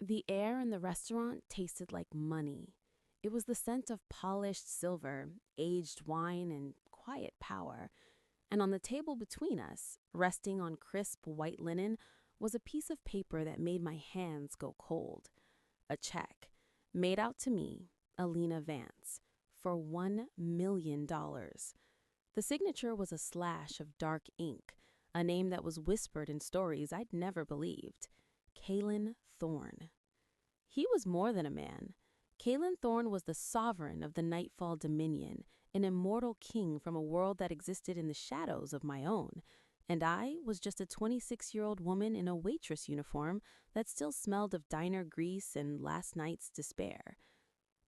The air in the restaurant tasted like money. It was the scent of polished silver, aged wine, and quiet power. And on the table between us, resting on crisp white linen, was a piece of paper that made my hands go cold. A check, made out to me, Alina Vance, for $1 million. The signature was a slash of dark ink, a name that was whispered in stories I'd never believed. Kalen Thorne. He was more than a man. Kalen Thorne was the sovereign of the Nightfall Dominion, an immortal king from a world that existed in the shadows of my own. And I was just a 26-year-old woman in a waitress uniform that still smelled of diner grease and last night's despair.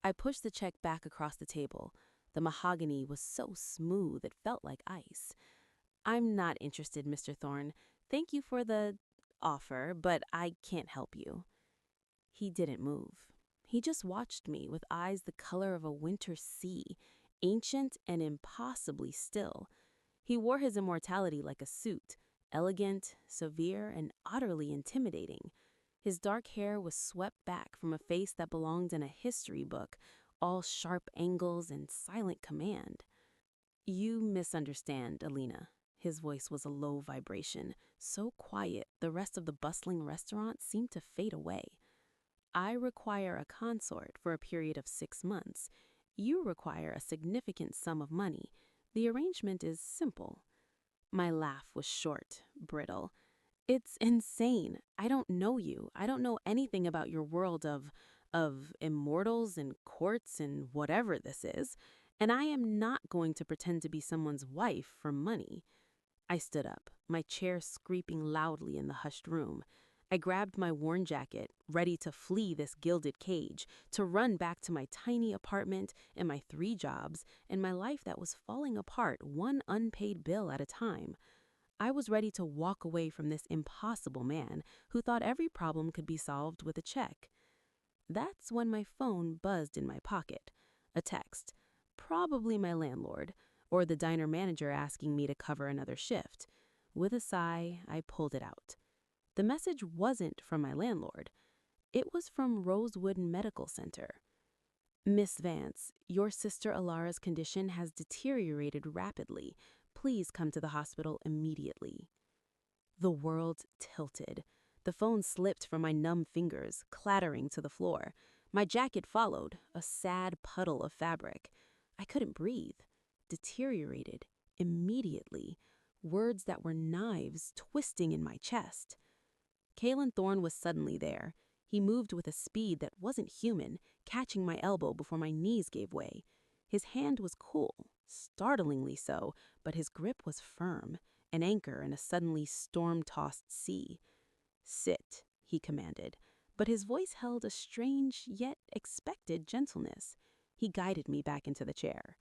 I pushed the check back across the table. The mahogany was so smooth it felt like ice. "I'm not interested, Mr. Thorne. Thank you for the offer, but I can't help you." He didn't move. He just watched me with eyes the color of a winter sea, ancient and impossibly still. He wore his immortality like a suit, elegant, severe, and utterly intimidating. His dark hair was swept back from a face that belonged in a history book, all sharp angles and silent command. "You misunderstand, Alina." His voice was a low vibration, so quiet the rest of the bustling restaurant seemed to fade away. "I require a consort for a period of 6 months. You require a significant sum of money. The arrangement is simple." My laugh was short, brittle. "It's insane. I don't know you. I don't know anything about your world of immortals and courts and whatever this is, and I am not going to pretend to be someone's wife for money." I stood up, my chair scraping loudly in the hushed room. I grabbed my worn jacket, ready to flee this gilded cage, to run back to my tiny apartment and my 3 jobs and my life that was falling apart one unpaid bill at a time. I was ready to walk away from this impossible man who thought every problem could be solved with a check. That's when my phone buzzed in my pocket. A text. Probably my landlord, or the diner manager asking me to cover another shift. With a sigh, I pulled it out. The message wasn't from my landlord. It was from Rosewood Medical Center. "Miss Vance, your sister Alara's condition has deteriorated rapidly. Please come to the hospital immediately." The world tilted. The phone slipped from my numb fingers, clattering to the floor. My jacket followed, a sad puddle of fabric. I couldn't breathe. Deteriorated. Immediately. Words that were knives twisting in my chest. Kalen Thorne was suddenly there. He moved with a speed that wasn't human, catching my elbow before my knees gave way. His hand was cool, startlingly so, but his grip was firm, an anchor in a suddenly storm-tossed sea. "Sit," he commanded, but his voice held a strange yet expected gentleness. He guided me back into the chair.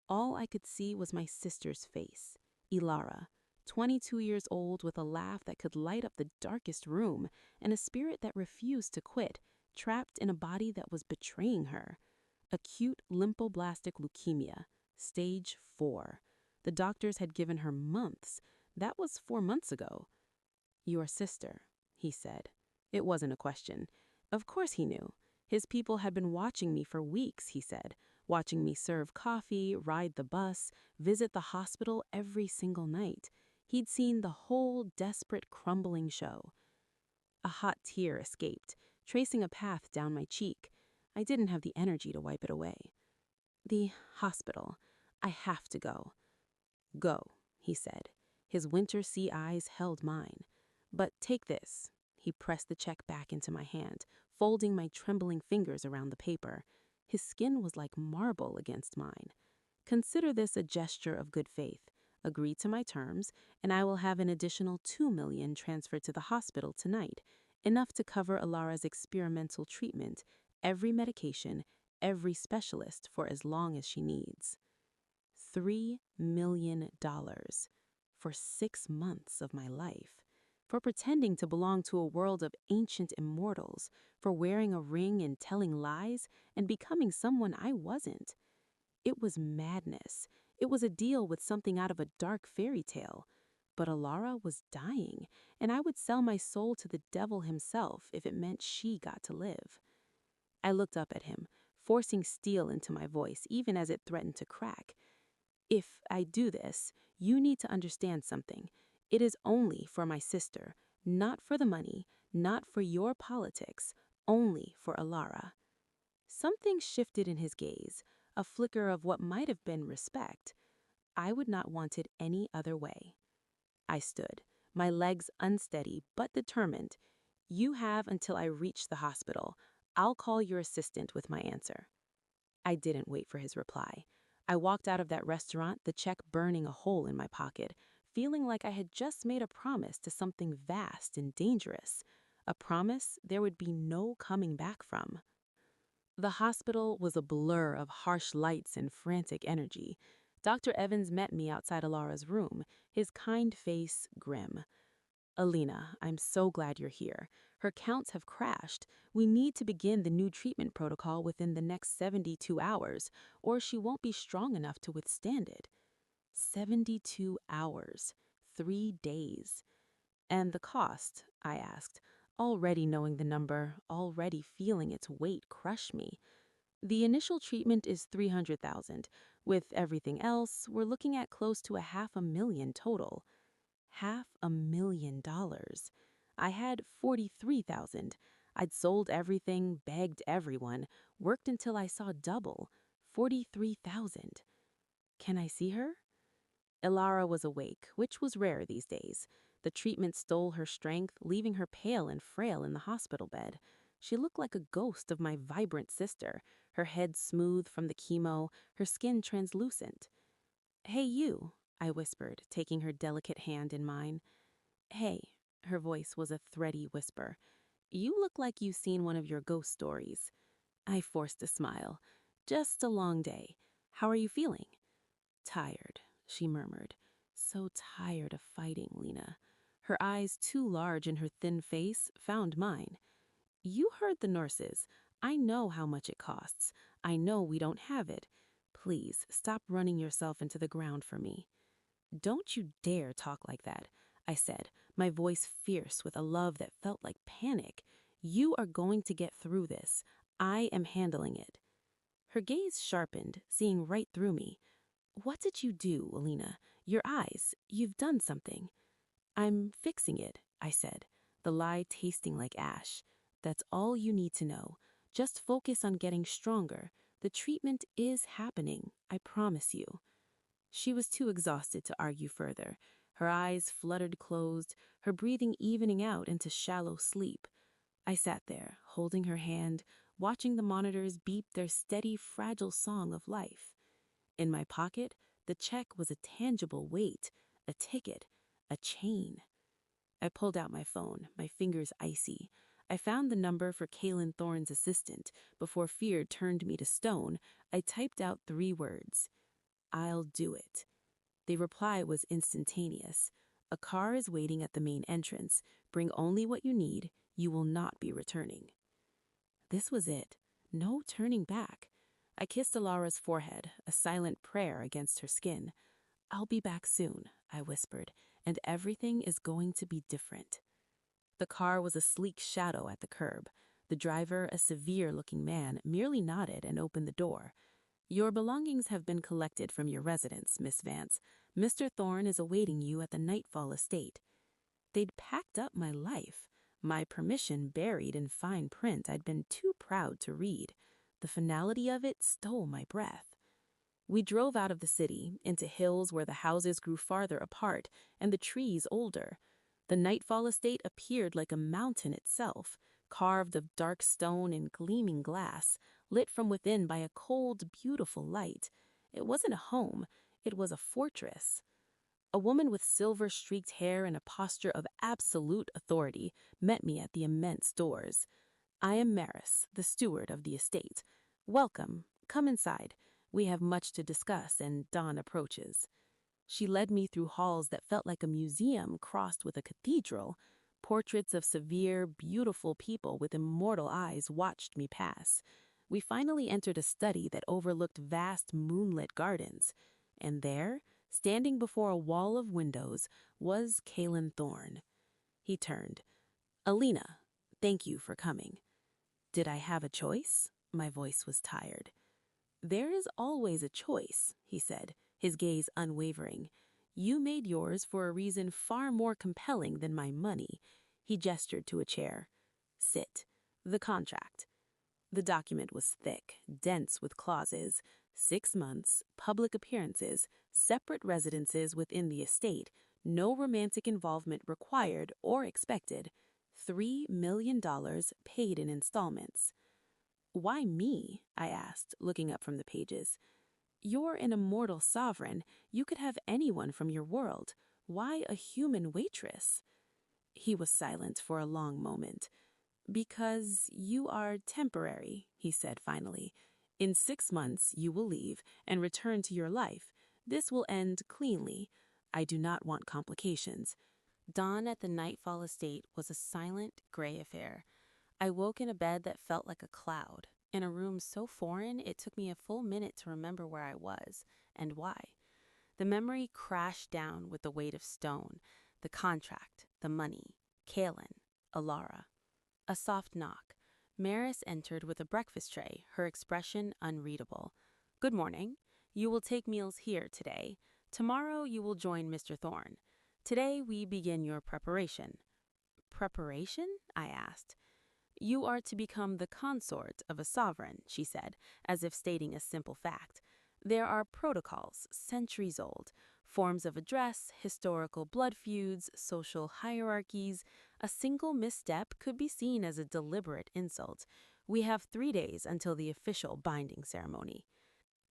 All I could see was my sister's face, Ilara, 22 years old with a laugh that could light up the darkest room and a spirit that refused to quit, trapped in a body that was betraying her. Acute lymphoblastic leukemia, stage 4. The doctors had given her months. That was 4 months ago. "Your sister," he said. It wasn't a question. Of course he knew. His people had been watching me for weeks, he said, watching me serve coffee, ride the bus, visit the hospital every single night. He'd seen the whole desperate, crumbling show. A hot tear escaped, tracing a path down my cheek. I didn't have the energy to wipe it away. "The hospital. I have to go." "Go," he said. His winter sea eyes held mine. "But take this." He pressed the check back into my hand, folding my trembling fingers around the paper. His skin was like marble against mine. "Consider this a gesture of good faith. Agree to my terms, and I will have an additional $2 million transferred to the hospital tonight, enough to cover Alara's experimental treatment, every medication, every specialist for as long as she needs." $3 million for 6 months of my life, for pretending to belong to a world of ancient immortals, for wearing a ring and telling lies and becoming someone I wasn't. It was madness. It was a deal with something out of a dark fairy tale. But Alara was dying, and I would sell my soul to the devil himself if it meant she got to live. I looked up at him, forcing steel into my voice even as it threatened to crack. If I do this, you need to understand something. It is only for my sister, not for the money, not for your politics, only for Alara. Something shifted in his gaze, a flicker of what might have been respect. I would not want it any other way. I stood, my legs unsteady but determined. You have until I reach the hospital. I'll call your assistant with my answer. I didn't wait for his reply. I walked out of that restaurant, the check burning a hole in my pocket, feeling like I had just made a promise to something vast and dangerous, a promise there would be no coming back from. The hospital was a blur of harsh lights and frantic energy. Dr. Evans met me outside Alara's room, his kind face grim. Alina, I'm so glad you're here. Her counts have crashed. We need to begin the new treatment protocol within the next 72 hours, or she won't be strong enough to withstand it. 72 hours. 3 days. And the cost, I asked, already knowing the number, already feeling its weight crush me. The initial treatment is 300,000. With everything else, we're looking at close to $500,000 total. $500,000. I had 43,000. I'd sold everything, begged everyone, worked until I saw double. 43,000. Can I see her? Ilara was awake, which was rare these days. The treatment stole her strength, leaving her pale and frail in the hospital bed. She looked like a ghost of my vibrant sister, her head smooth from the chemo, her skin translucent. "Hey, you," I whispered, taking her delicate hand in mine. "Hey," her voice was a thready whisper. "You look like you've seen one of your ghost stories." I forced a smile. "Just a long day. How are you feeling?" "Tired," she murmured. "So tired of fighting, Lena." Her eyes, too large in her thin face, found mine. "You heard the nurses. I know how much it costs. I know we don't have it. Please, stop running yourself into the ground for me." "Don't you dare talk like that," I said, my voice fierce with a love that felt like panic. "You are going to get through this. I am handling it." Her gaze sharpened, seeing right through me. "What did you do, Alina? Your eyes. You've done something." "I'm fixing it," I said, the lie tasting like ash. "That's all you need to know. Just focus on getting stronger. The treatment is happening, I promise you." She was too exhausted to argue further. Her eyes fluttered closed, her breathing evening out into shallow sleep. I sat there, holding her hand, watching the monitors beep their steady, fragile song of life. In my pocket, the check was a tangible weight, a ticket, a chain. I pulled out my phone, my fingers icy. I found the number for Kaylin Thorne's assistant. Before fear turned me to stone, I typed out 3 words. "I'll do it." The reply was instantaneous. "A car is waiting at the main entrance. Bring only what you need. You will not be returning." This was it. No turning back. I kissed Alara's forehead, a silent prayer against her skin. "I'll be back soon," I whispered, "and everything is going to be different." The car was a sleek shadow at the curb. The driver, a severe-looking man, merely nodded and opened the door. "Your belongings have been collected from your residence, Miss Vance. Mr. Thorne is awaiting you at the Nightfall estate." They'd packed up my life, my permission buried in fine print I'd been too proud to read. The finality of it stole my breath. We drove out of the city, into hills where the houses grew farther apart and the trees older. The Nightfall estate appeared like a mountain itself, carved of dark stone and gleaming glass, lit from within by a cold, beautiful light. It wasn't a home, it was a fortress. A woman with silver-streaked hair and a posture of absolute authority met me at the immense doors. "I am Maris, the steward of the estate. Welcome. Come inside. We have much to discuss, and dawn approaches." She led me through halls that felt like a museum crossed with a cathedral. Portraits of severe, beautiful people with immortal eyes watched me pass. We finally entered a study that overlooked vast moonlit gardens. And there, Standing before a wall of windows was Kalen Thorne. He turned. Alina, thank you for coming. Did I have a choice? My voice was tired. There is always a choice, he said, his gaze unwavering. You made yours for a reason far more compelling than my money. He gestured to a chair. Sit. The contract. The document was thick, dense with clauses. 6 months, public appearances, separate residences within the estate, no romantic involvement required or expected. $3 million paid in installments. Why me? I asked, looking up from the pages. You're an immortal sovereign. You could have anyone from your world. Why a human waitress? He was silent for a long moment. Because you are temporary, he said finally. In 6 months you will leave and return to your life. This will end cleanly. I do not want complications. Dawn at the Nightfall estate was a silent, gray affair. I woke in a bed that felt like a cloud, in a room so foreign it took me a full minute to remember where I was and why. The memory crashed down with the weight of stone, the contract, the money, Kalen, Alara. A soft knock. Maris entered with a breakfast tray, her expression unreadable. Good morning. You will take meals here today. Tomorrow you will join Mr. Thorne. Today we begin your preparation. Preparation? I asked. You are to become the consort of a sovereign, she said, as if stating a simple fact. There are protocols, centuries old, forms of address, historical blood feuds, social hierarchies. A single misstep could be seen as a deliberate insult. We have 3 days until the official binding ceremony.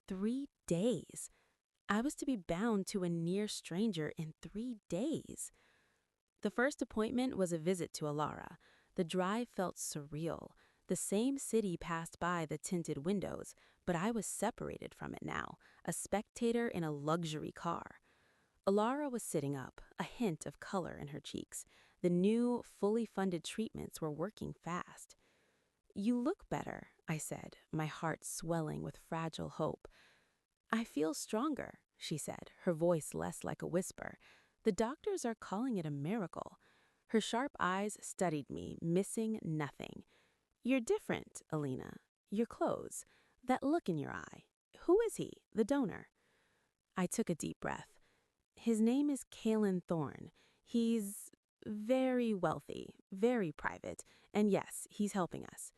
3 days? I was to be bound to a near stranger in 3 days. The first appointment was a visit to Alara. The drive felt surreal. The same city passed by the tinted windows, but I was separated from it now, a spectator in a luxury car. Alara was sitting up, a hint of color in her cheeks. The new, fully funded treatments were working fast. You look better, I said, my heart swelling with fragile hope. I feel stronger, she said, her voice less like a whisper. The doctors are calling it a miracle. Her sharp eyes studied me, missing nothing. You're different, Alina. Your clothes, that look in your eye. Who is he, the donor? I took a deep breath. His name is Kalen Thorne. He's very wealthy, very private, and yes, he's helping us.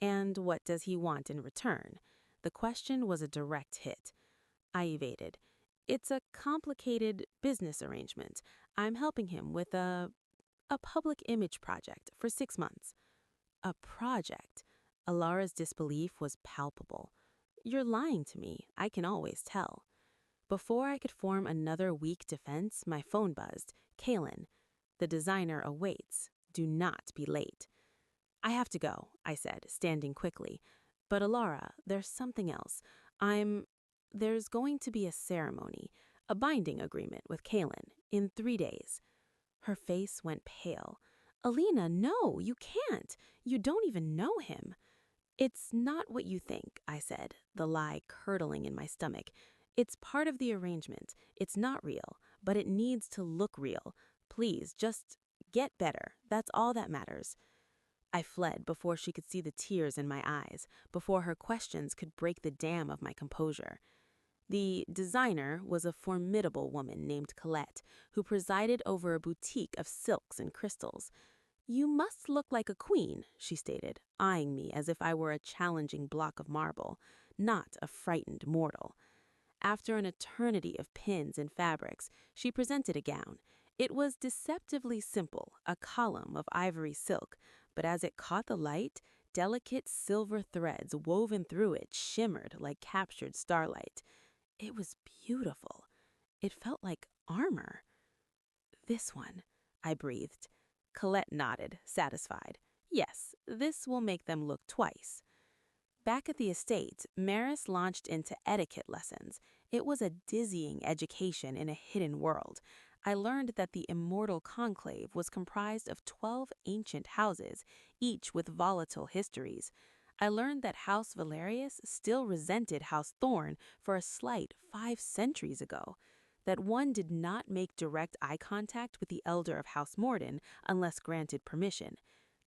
And what does he want in return? The question was a direct hit. I evaded. It's a complicated business arrangement. I'm helping him with a public image project for 6 months. A project? Alara's disbelief was palpable. You're lying to me. I can always tell. Before I could form another weak defense, my phone buzzed. Kalen, the designer awaits. Do not be late. I have to go, I said, standing quickly. But Alara, there's something else. There's going to be a ceremony, a binding agreement with Kalen in 3 days. Her face went pale. Alina, no, you can't. You don't even know him. It's not what you think, I said, the lie curdling in my stomach. It's part of the arrangement. It's not real, but it needs to look real. Please, just get better. That's all that matters. I fled before she could see the tears in my eyes, before her questions could break the dam of my composure. The designer was a formidable woman named Colette, who presided over a boutique of silks and crystals. You must look like a queen, she stated, eyeing me as if I were a challenging block of marble, not a frightened mortal. After an eternity of pins and fabrics, she presented a gown. It was deceptively simple, a column of ivory silk, but as it caught the light, delicate silver threads woven through it shimmered like captured starlight. It was beautiful. It felt like armor. This one, I breathed. Colette nodded, satisfied. Yes, this will make them look twice. Back at the estate, Maris launched into etiquette lessons. It was a dizzying education in a hidden world. I learned that the immortal conclave was comprised of 12 ancient houses, each with volatile histories. I learned that House Valerius still resented House Thorne for a slight 5 centuries ago. that one did not make direct eye contact with the elder of House Morden unless granted permission,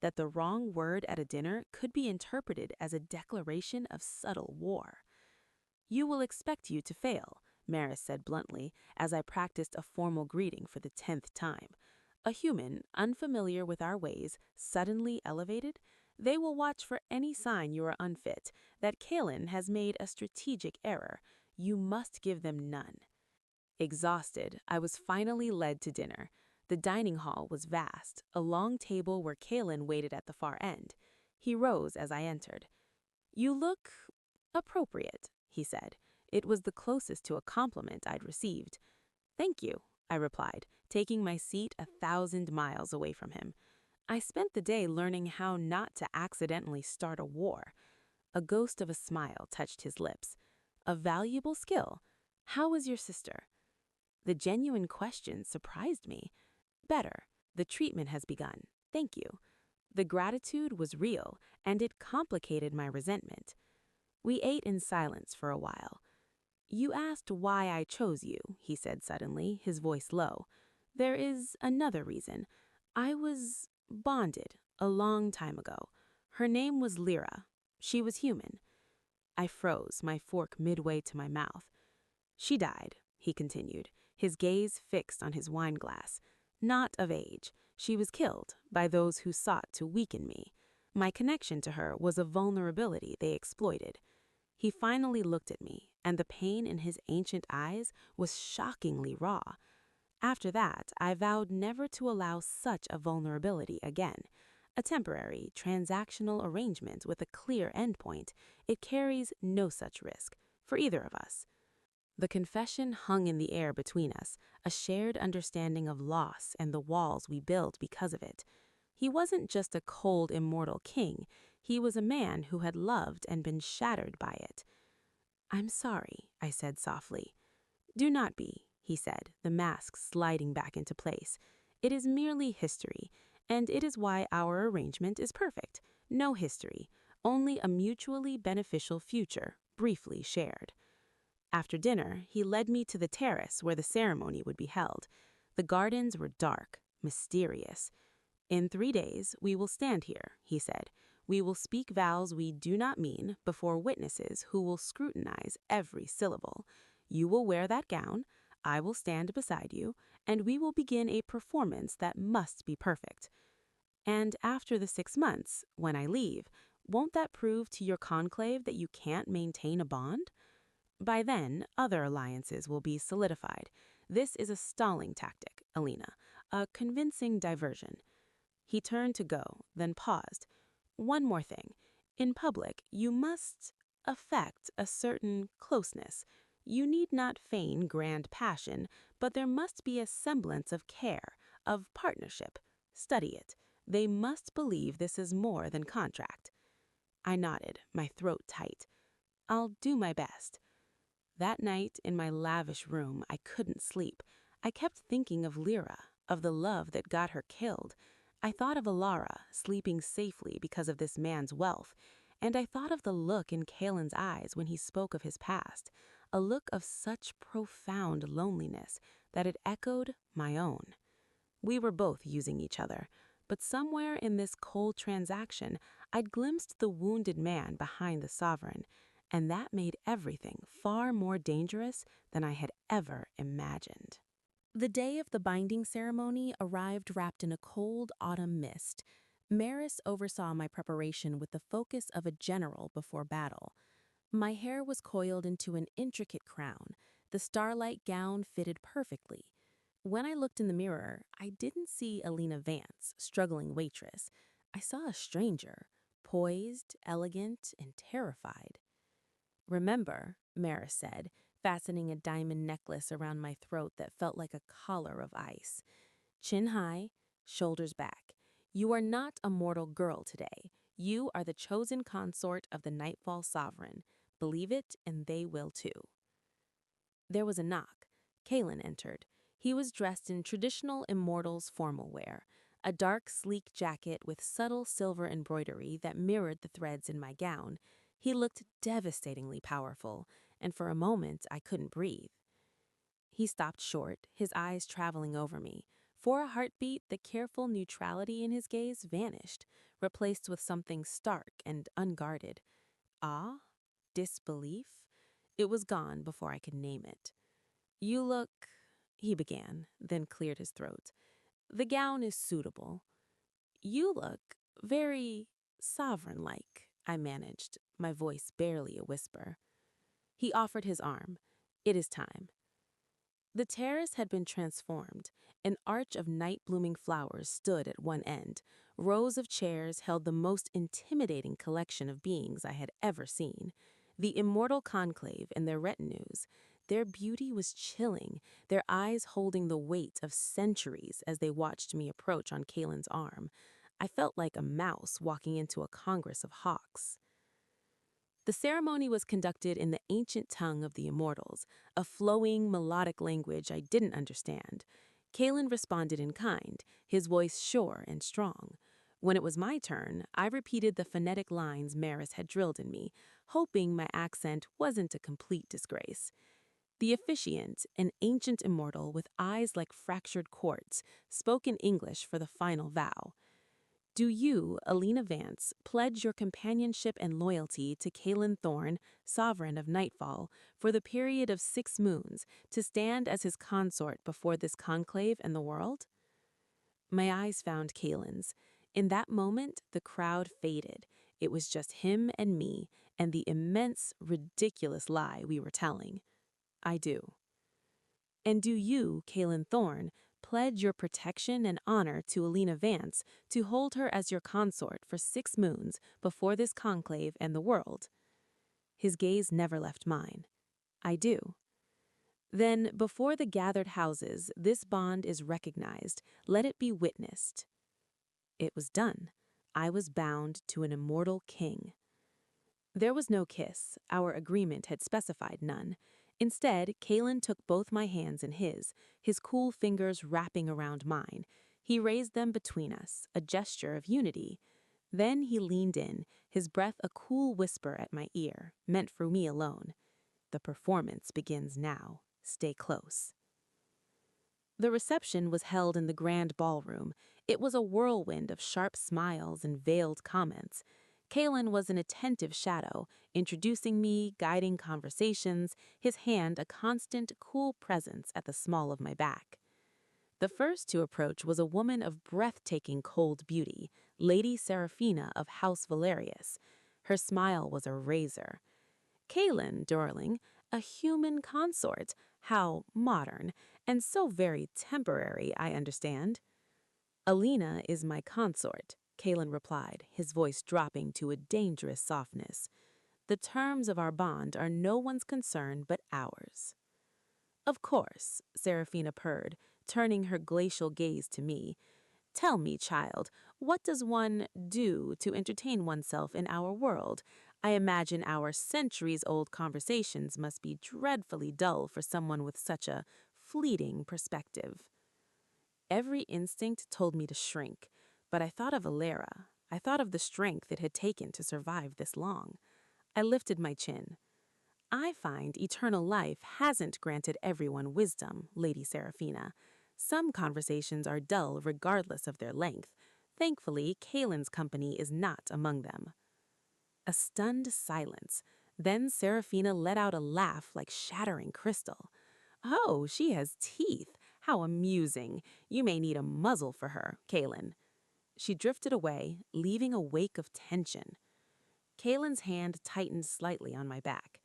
that the wrong word at a dinner could be interpreted as a declaration of subtle war. "You will expect you to fail," Maris said bluntly as I practiced a formal greeting for the 10th time. "A human, unfamiliar with our ways, suddenly elevated, they will watch for any sign you are unfit, that Kalen has made a strategic error. You must give them none." Exhausted, I was finally led to dinner. The dining hall was vast, a long table where Kalen waited at the far end. He rose as I entered. "You look appropriate," he said. It was the closest to a compliment I'd received. "Thank you," I replied, taking my seat 1,000 miles away from him. I spent the day learning how not to accidentally start a war. A ghost of a smile touched his lips. "A valuable skill. How is your sister?" The genuine question surprised me. "Better. The treatment has begun. Thank you." The gratitude was real, and it complicated my resentment. We ate in silence for a while. "You asked why I chose you," he said suddenly, his voice low. "There is another reason. I was bonded a long time ago. Her name was Lyra. She was human." I froze, my fork midway to my mouth. "She died," he continued, his gaze fixed on his wine glass. "Not of age. She was killed by those who sought to weaken me. My connection to her was a vulnerability they exploited." He finally looked at me, and the pain in his ancient eyes was shockingly raw. After that, I vowed never to allow such a vulnerability again. A temporary, transactional arrangement with a clear endpoint, it carries no such risk, for either of us. The confession hung in the air between us, a shared understanding of loss and the walls we build because of it. He wasn't just a cold, immortal king. He was a man who had loved and been shattered by it. "I'm sorry," I said softly. "Do not be," he said, the mask sliding back into place. "It is merely history, and it is why our arrangement is perfect. No history, only a mutually beneficial future, briefly shared." After dinner, he led me to the terrace where the ceremony would be held. The gardens were dark, mysterious. "In 3 days, we will stand here," he said. "We will speak vows we do not mean before witnesses who will scrutinize every syllable. You will wear that gown, I will stand beside you, and we will begin a performance that must be perfect. And after the 6 months, when I leave, won't that prove to your conclave that you can't maintain a bond? By then, other alliances will be solidified. This is a stalling tactic, Alina, a convincing diversion." He turned to go, then paused. "One more thing. In public, you must affect a certain closeness. You need not feign grand passion, but there must be a semblance of care, of partnership. Study it. They must believe this is more than contract." I nodded, my throat tight. "I'll do my best." That night, in my lavish room, I couldn't sleep. I kept thinking of Lyra, of the love that got her killed. I thought of Alara, sleeping safely because of this man's wealth, and I thought of the look in Kalen's eyes when he spoke of his past, a look of such profound loneliness that it echoed my own. We were both using each other, but somewhere in this cold transaction, I'd glimpsed the wounded man behind the sovereign, and that made everything far more dangerous than I had ever imagined. The day of the binding ceremony arrived wrapped in a cold autumn mist. Maris oversaw my preparation with the focus of a general before battle. My hair was coiled into an intricate crown. The starlight gown fitted perfectly. When I looked in the mirror, I didn't see Alina Vance, struggling waitress. I saw a stranger, poised, elegant, and terrified. "Remember," Maris said, fastening a diamond necklace around my throat that felt like a collar of ice. "Chin high, shoulders back. You are not a mortal girl today. You are the chosen consort of the Nightfall Sovereign. Believe it, and they will too." There was a knock. Kalen entered. He was dressed in traditional Immortals formal wear, a dark, sleek jacket with subtle silver embroidery that mirrored the threads in my gown. He looked devastatingly powerful, and for a moment I couldn't breathe. He stopped short, his eyes traveling over me. For a heartbeat, the careful neutrality in his gaze vanished, replaced with something stark and unguarded. Awe? Disbelief? It was gone before I could name it. "You look," he began, then cleared his throat. "The gown is suitable. You look very sovereign-like," I managed, my voice barely a whisper. He offered his arm. "It is time." The terrace had been transformed. An arch of night-blooming flowers stood at one end. Rows of chairs held the most intimidating collection of beings I had ever seen. The immortal conclave and their retinues. Their beauty was chilling, their eyes holding the weight of centuries as they watched me approach on Kalen's arm. I felt like a mouse walking into a congress of hawks. The ceremony was conducted in the ancient tongue of the immortals, a flowing, melodic language I didn't understand. Kalen responded in kind, his voice sure and strong. When it was my turn, I repeated the phonetic lines Maris had drilled in me, hoping my accent wasn't a complete disgrace. The officiant, an ancient immortal with eyes like fractured quartz, spoke in English for the final vow. "Do you, Alina Vance, pledge your companionship and loyalty to Kalen Thorne, sovereign of Nightfall, for the period of 6 moons, to stand as his consort before this conclave and the world?" My eyes found Kalen's. In that moment, the crowd faded. It was just him and me, and the immense, ridiculous lie we were telling. "I do." "And do you, Kalen Thorne, pledge your protection and honor to Alina Vance to hold her as your consort for 6 moons before this conclave and the world?" His gaze never left mine. "I do." "Then, before the gathered houses, this bond is recognized. Let it be witnessed." It was done. I was bound to an immortal king. There was no kiss. Our agreement had specified none. Instead, Kalen took both my hands in his cool fingers wrapping around mine. He raised them between us, a gesture of unity. Then he leaned in, his breath a cool whisper at my ear, meant for me alone. "The performance begins now. Stay close." The reception was held in the grand ballroom. It was a whirlwind of sharp smiles and veiled comments. Kalen was an attentive shadow, introducing me, guiding conversations, his hand a constant, cool presence at the small of my back. The first to approach was a woman of breathtaking cold beauty, Lady Seraphina of House Valerius. Her smile was a razor. "Kalen, darling, a human consort. How modern, and so very temporary, I understand." "Alina is my consort," Kalen replied, his voice dropping to a dangerous softness. "The terms of our bond are no one's concern but ours." "Of course," Seraphina purred, turning her glacial gaze to me. "Tell me, child, what does one do to entertain oneself in our world? I imagine our centuries-old conversations must be dreadfully dull for someone with such a fleeting perspective." Every instinct told me to shrink, but I thought of Alera. I thought of the strength it had taken to survive this long. I lifted my chin. "I find eternal life hasn't granted everyone wisdom, Lady Seraphina. Some conversations are dull regardless of their length. Thankfully, Kalen's company is not among them." A stunned silence. Then Seraphina let out a laugh like shattering crystal. "Oh, she has teeth. How amusing. You may need a muzzle for her, Kalen." She drifted away, leaving a wake of tension. Kalen's hand tightened slightly on my back.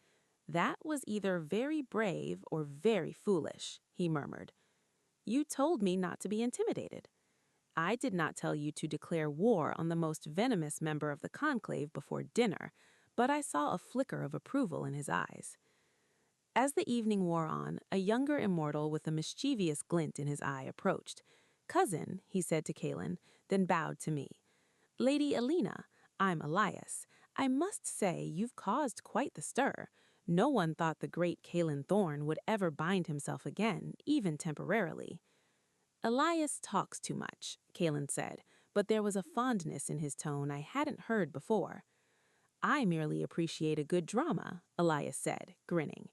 "That was either very brave or very foolish," he murmured. "You told me not to be intimidated. I did not tell you to declare war on the most venomous member of the conclave before dinner, but I saw a flicker of approval in his eyes." As the evening wore on, a younger immortal with a mischievous glint in his eye approached. "Cousin," he said to Kalen, then bowed to me. "Lady Alina, I'm Elias. I must say you've caused quite the stir. No one thought the great Kalen Thorne would ever bind himself again, even temporarily." "Elias talks too much," Kalen said, but there was a fondness in his tone I hadn't heard before. "I merely appreciate a good drama," Elias said, grinning.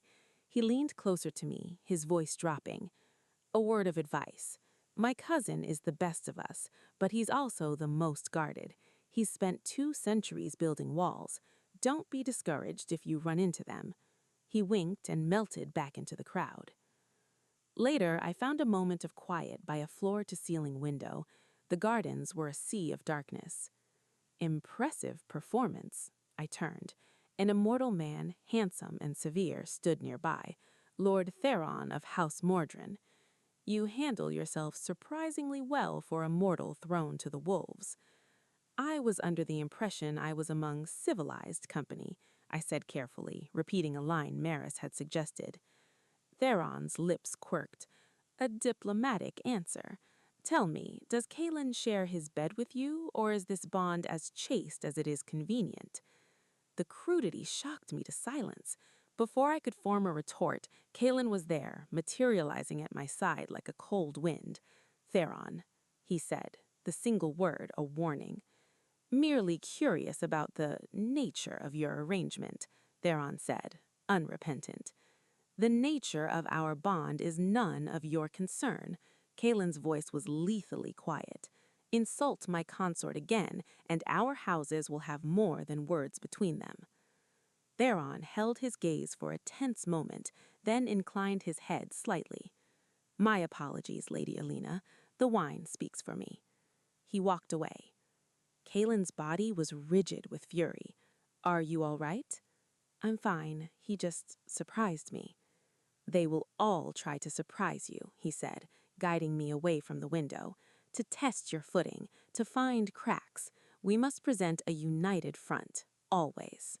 He leaned closer to me, his voice dropping. A word of advice. My cousin is the best of us, but he's also the most guarded. He's spent 2 centuries building walls. Don't be discouraged if you run into them. He winked and melted back into the crowd. Later, I found a moment of quiet by a floor-to-ceiling window. The gardens were a sea of darkness. Impressive performance, I turned. An immortal man, handsome and severe, stood nearby, Lord Theron of House Mordred. You handle yourself surprisingly well for a mortal thrown to the wolves. I was under the impression I was among civilized company, I said carefully, repeating a line Maris had suggested. Theron's lips quirked. A diplomatic answer. Tell me, does Kalen share his bed with you, or is this bond as chaste as it is convenient? The crudity shocked me to silence. Before I could form a retort, Kalen was there, materializing at my side like a cold wind. Theron, he said, the single word a warning. Merely curious about the nature of your arrangement, Theron said, unrepentant. The nature of our bond is none of your concern. Kalen's voice was lethally quiet. Insult my consort again, and our houses will have more than words between them. Theron held his gaze for a tense moment, then inclined his head slightly. My apologies, Lady Alina. The wine speaks for me. He walked away. Kalen's body was rigid with fury. Are you all right? I'm fine. He just surprised me. They will all try to surprise you, he said, guiding me away from the window. To test your footing, to find cracks, we must present a united front, always.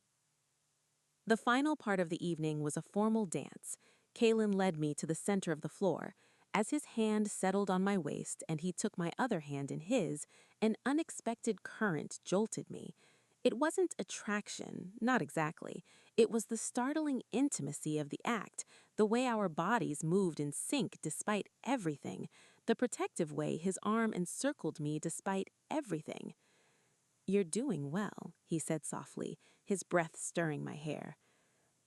The final part of the evening was a formal dance. Kalen led me to the center of the floor. As his hand settled on my waist and he took my other hand in his, an unexpected current jolted me. It wasn't attraction, not exactly. It was the startling intimacy of the act, the way our bodies moved in sync despite everything, the protective way his arm encircled me despite everything. You're doing well, he said softly, his breath stirring my hair.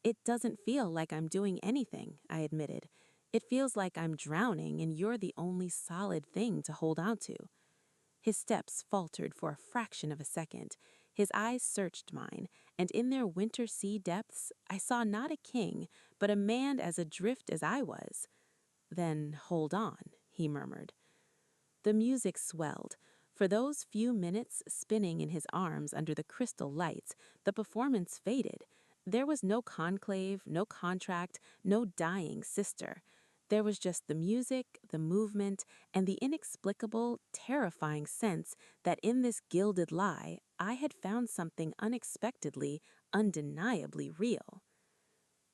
It doesn't feel like I'm doing anything, I admitted. It feels like I'm drowning and you're the only solid thing to hold on to. His steps faltered for a fraction of a second. His eyes searched mine, and in their winter sea depths, I saw not a king, but a man as adrift as I was. Then hold on, he murmured. The music swelled. For those few minutes spinning in his arms under the crystal lights, the performance faded. There was no conclave, no contract, no dying sister. There was just the music, the movement, and the inexplicable, terrifying sense that in this gilded lie, I had found something unexpectedly, undeniably real.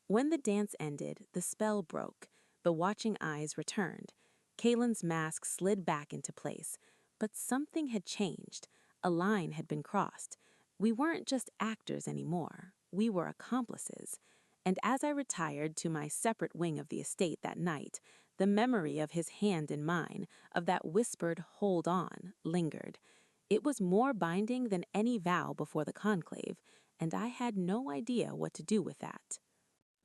When the dance ended, the spell broke. The watching eyes returned. Kalen's mask slid back into place. But something had changed. A line had been crossed. We weren't just actors anymore. We were accomplices. And as I retired to my separate wing of the estate that night, the memory of his hand in mine, of that whispered hold on, lingered. It was more binding than any vow before the conclave, and I had no idea what to do with that.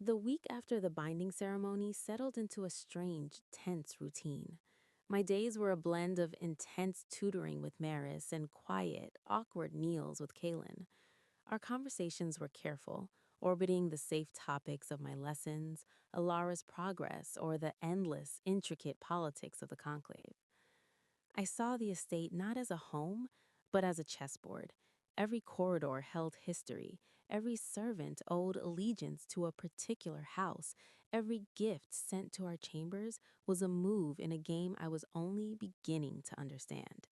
The week after the binding ceremony settled into a strange, tense routine. My days were a blend of intense tutoring with Maris and quiet, awkward meals with Kalen. Our conversations were careful, orbiting the safe topics of my lessons, Alara's progress, or the endless, intricate politics of the conclave. I saw the estate not as a home, but as a chessboard. Every corridor held history. Every servant owed allegiance to a particular house. Every gift sent to our chambers was a move in a game I was only beginning to understand.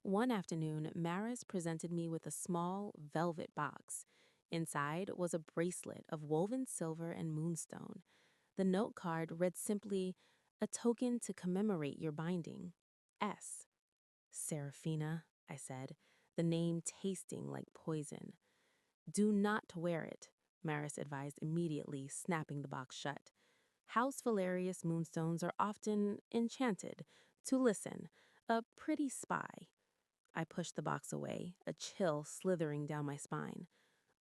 One afternoon, Maris presented me with a small velvet box. Inside was a bracelet of woven silver and moonstone. The note card read simply, "A token to commemorate your binding. S." Seraphina, I said, the name tasting like poison. Do not wear it, Maris advised immediately, snapping the box shut. House Valerius moonstones are often enchanted. To listen, a pretty spy. I pushed the box away, a chill slithering down my spine.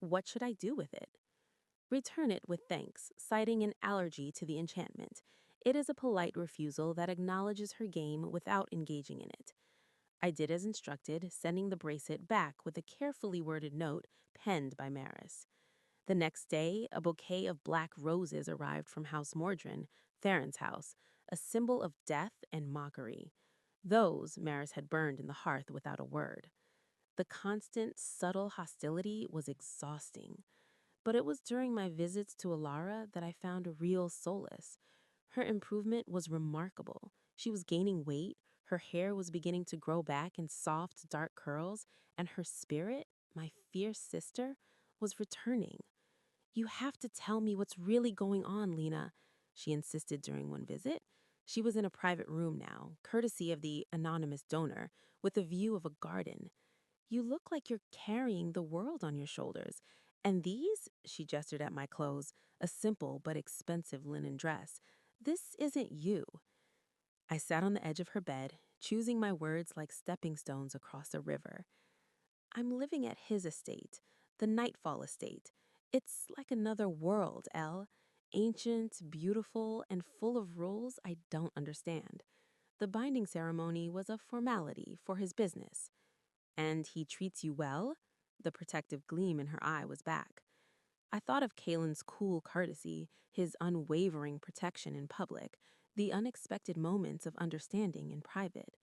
What should I do with it? Return it with thanks, citing an allergy to the enchantment. It is a polite refusal that acknowledges her game without engaging in it. I did as instructed, sending the bracelet back with a carefully worded note penned by Maris. The next day, a bouquet of black roses arrived from House Mordrin, Theron's house, a symbol of death and mockery. Those Maris had burned in the hearth without a word. The constant, subtle hostility was exhausting. But it was during my visits to Alara that I found real solace. Her improvement was remarkable. She was gaining weight, her hair was beginning to grow back in soft, dark curls, and her spirit, my fierce sister, was returning. You have to tell me what's really going on, Lena, she insisted during one visit. She was in a private room now, courtesy of the anonymous donor, with a view of a garden. You look like you're carrying the world on your shoulders. And these, she gestured at my clothes, a simple but expensive linen dress. This isn't you. I sat on the edge of her bed, choosing my words like stepping stones across a river. I'm living at his estate, the Nightfall estate. It's like another world, Elle. Ancient, beautiful, and full of rules I don't understand. The binding ceremony was a formality for his business. And he treats you well? The protective gleam in her eye was back. I thought of Kalen's cool courtesy, his unwavering protection in public, the unexpected moments of understanding in private.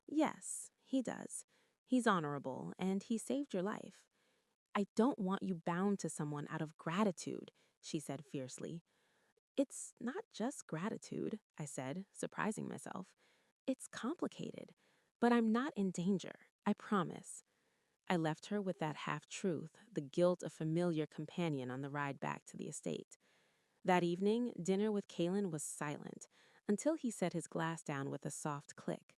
Yes, he does. He's honorable, and he saved your life. I don't want you bound to someone out of gratitude, she said fiercely. It's not just gratitude, I said, surprising myself. It's complicated, but I'm not in danger, I promise. I left her with that half-truth, the guilt of familiar companion on the ride back to the estate. That evening, dinner with Kalen was silent, until he set his glass down with a soft click.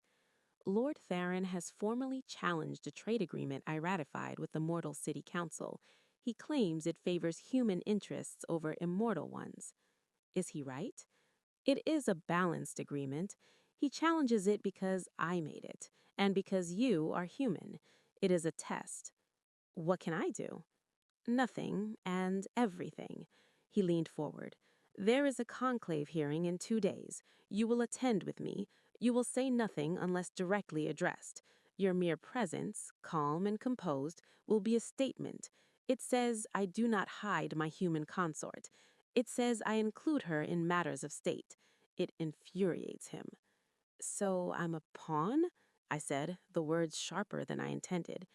Lord Theron has formally challenged a trade agreement I ratified with the Mortal City Council. He claims it favors human interests over immortal ones. Is he right? It is a balanced agreement. He challenges it because I made it, and because you are human. It is a test. What can I do? Nothing and everything. He leaned forward. There is a conclave hearing in 2 days. You will attend with me. You will say nothing unless directly addressed. Your mere presence, calm and composed, will be a statement. It says I do not hide my human consort. It says I include her in matters of state. It infuriates him. So I'm a pawn? I said, the words sharper than I intended.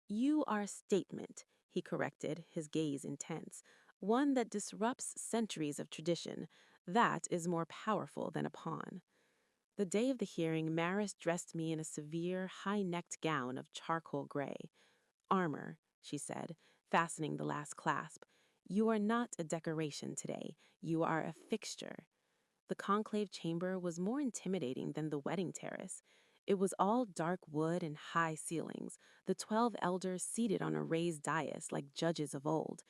You are a statement, he corrected, his gaze intense. One that disrupts centuries of tradition. That is more powerful than a pawn. The day of the hearing, Maris dressed me in a severe, high-necked gown of charcoal gray. Armor, she said, fastening the last clasp. You are not a decoration today. You are a fixture. The conclave chamber was more intimidating than the wedding terrace. It was all dark wood and high ceilings, the 12 elders seated on a raised dais like judges of old.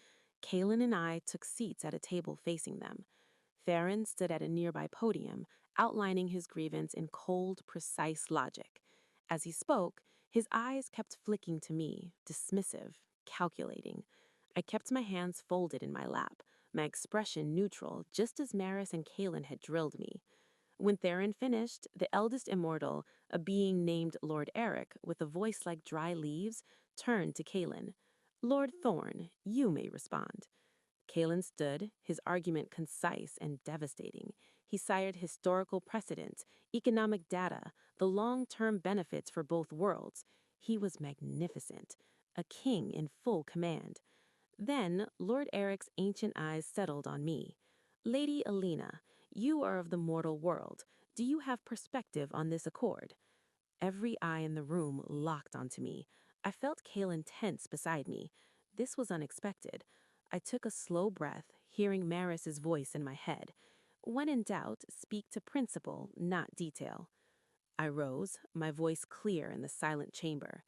Kalen and I took seats at a table facing them. Theron stood at a nearby podium, outlining his grievance in cold, precise logic. As he spoke, his eyes kept flicking to me, dismissive, calculating. I kept my hands folded in my lap, my expression neutral, just as Maris and Kalen had drilled me. When Theron finished, the eldest immortal, a being named Lord Eric, with a voice like dry leaves, turned to Kalen. Lord Thorn, you may respond. Kalen stood, his argument concise and devastating. He cited historical precedent, economic data, the long-term benefits for both worlds. He was magnificent, a king in full command. Then Lord Eric's ancient eyes settled on me. Lady Alina, you are of the mortal world. Do you have perspective on this accord? Every eye in the room locked onto me. I felt Kalen tense beside me. This was unexpected. I took a slow breath, hearing Maris's voice in my head. When in doubt, speak to principle, not detail. I rose, my voice clear in the silent chamber.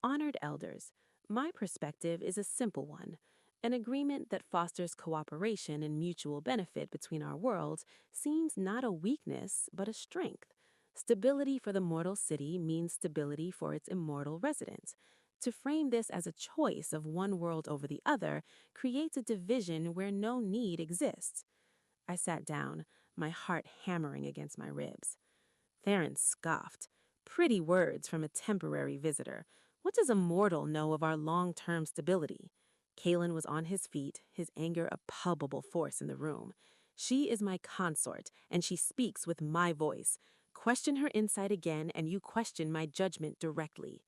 Honored elders, my perspective is a simple one. An agreement that fosters cooperation and mutual benefit between our worlds seems not a weakness, but a strength. Stability for the mortal city means stability for its immortal residents. To frame this as a choice of one world over the other creates a division where no need exists. I sat down, my heart hammering against my ribs. Theron scoffed. Pretty words from a temporary visitor. What does a mortal know of our long-term stability? Kalen was on his feet, his anger a palpable force in the room. She is my consort, and she speaks with my voice. Question her insight again, and you question my judgment directly.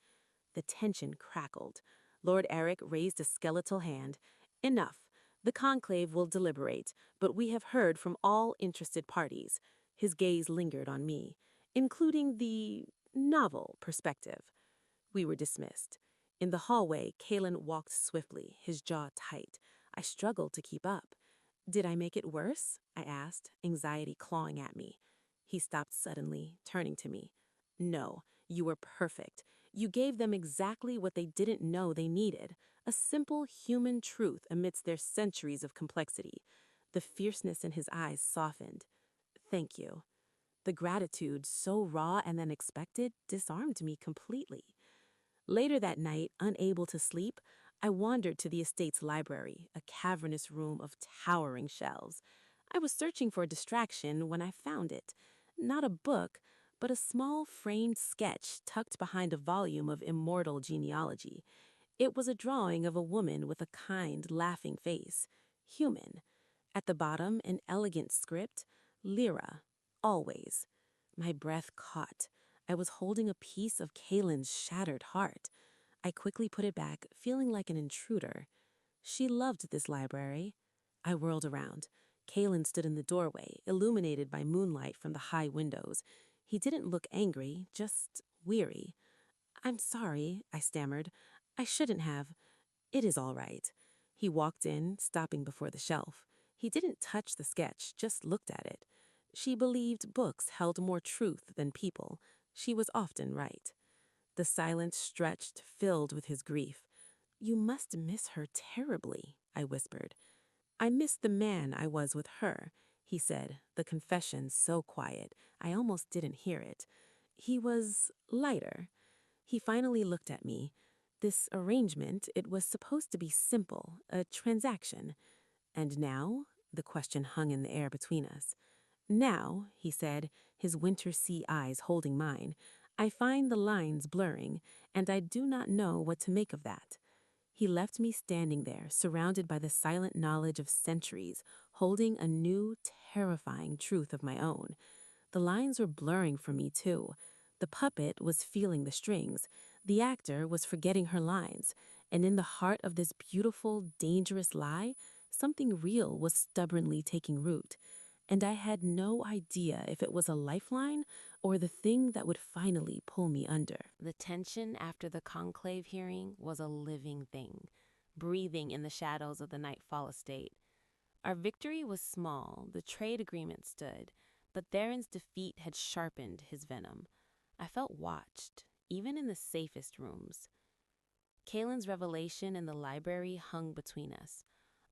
The tension crackled. Lord Eric raised a skeletal hand. Enough. The conclave will deliberate, but we have heard from all interested parties. His gaze lingered on me, including the novel perspective. We were dismissed. In the hallway, Kalen walked swiftly, his jaw tight. I struggled to keep up. Did I make it worse? I asked, anxiety clawing at me. He stopped suddenly, turning to me. No, you were perfect. You gave them exactly what they didn't know they needed, a simple human truth amidst their centuries of complexity. The fierceness in his eyes softened. Thank you. The gratitude, so raw and unexpected, disarmed me completely. Later that night, unable to sleep, I wandered to the estate's library, a cavernous room of towering shelves. I was searching for a distraction when I found it. Not a book, but a small framed sketch tucked behind a volume of immortal genealogy. It was a drawing of a woman with a kind, laughing face. Human. At the bottom, an elegant script, Lyra, always. My breath caught. I was holding a piece of Kalen's shattered heart. I quickly put it back, feeling like an intruder. She loved this library. I whirled around. Kalen stood in the doorway, illuminated by moonlight from the high windows. He didn't look angry, just weary. I'm sorry, I stammered. I shouldn't have. It is all right. He walked in, stopping before the shelf. He didn't touch the sketch, just looked at it. She believed books held more truth than people. She was often right. The silence stretched, filled with his grief. You must miss her terribly, I whispered. I miss the man I was with her, he said, the confession so quiet, I almost didn't hear it. He was lighter. He finally looked at me. This arrangement, it was supposed to be simple, a transaction. And now? The question hung in the air between us. Now, he said, his winter sea eyes holding mine, I find the lines blurring, and I do not know what to make of that. He left me standing there, surrounded by the silent knowledge of centuries, holding a new, terrifying truth of my own. The lines were blurring for me, too. The puppet was feeling the strings. The actor was forgetting her lines. And in the heart of this beautiful, dangerous lie, something real was stubbornly taking root. And I had no idea if it was a lifeline or the thing that would finally pull me under. The tension after the conclave hearing was a living thing, breathing in the shadows of the Nightfall estate. Our victory was small, the trade agreement stood, but Theron's defeat had sharpened his venom. I felt watched, even in the safest rooms. Kalen's revelation in the library hung between us,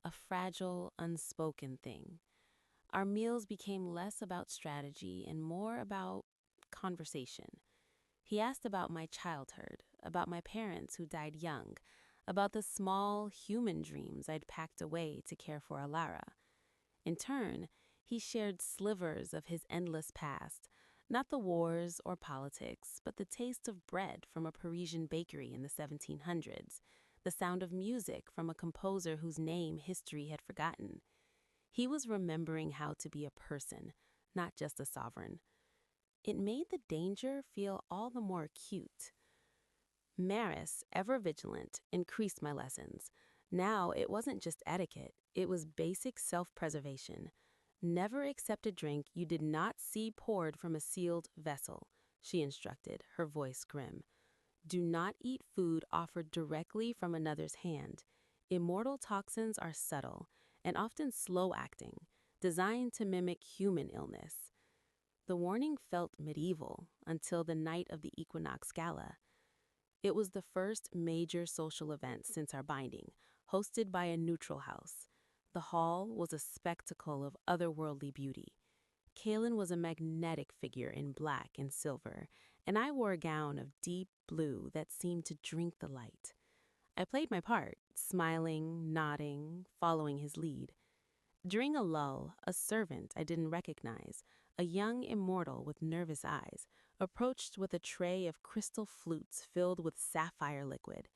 a fragile, unspoken thing. Our meals became less about strategy and more about conversation. He asked about my childhood, about my parents who died young, about the small human dreams I'd packed away to care for Alara. In turn, he shared slivers of his endless past, not the wars or politics, but the taste of bread from a Parisian bakery in the 1700s, the sound of music from a composer whose name history had forgotten. He was remembering how to be a person, not just a sovereign. It made the danger feel all the more acute. Maris, ever vigilant, increased my lessons. Now it wasn't just etiquette, it was basic self-preservation. Never accept a drink you did not see poured from a sealed vessel, she instructed, her voice grim. Do not eat food offered directly from another's hand. Immortal toxins are subtle and often slow-acting, designed to mimic human illness. The warning felt medieval until the night of the Equinox Gala. It was the first major social event since our binding, hosted by a neutral house. The hall was a spectacle of otherworldly beauty. Kalen was a magnetic figure in black and silver, and I wore a gown of deep blue that seemed to drink the light. I played my part, smiling, nodding, following his lead. During a lull, a servant I didn't recognize, a young immortal with nervous eyes, approached with a tray of crystal flutes filled with sapphire liquid.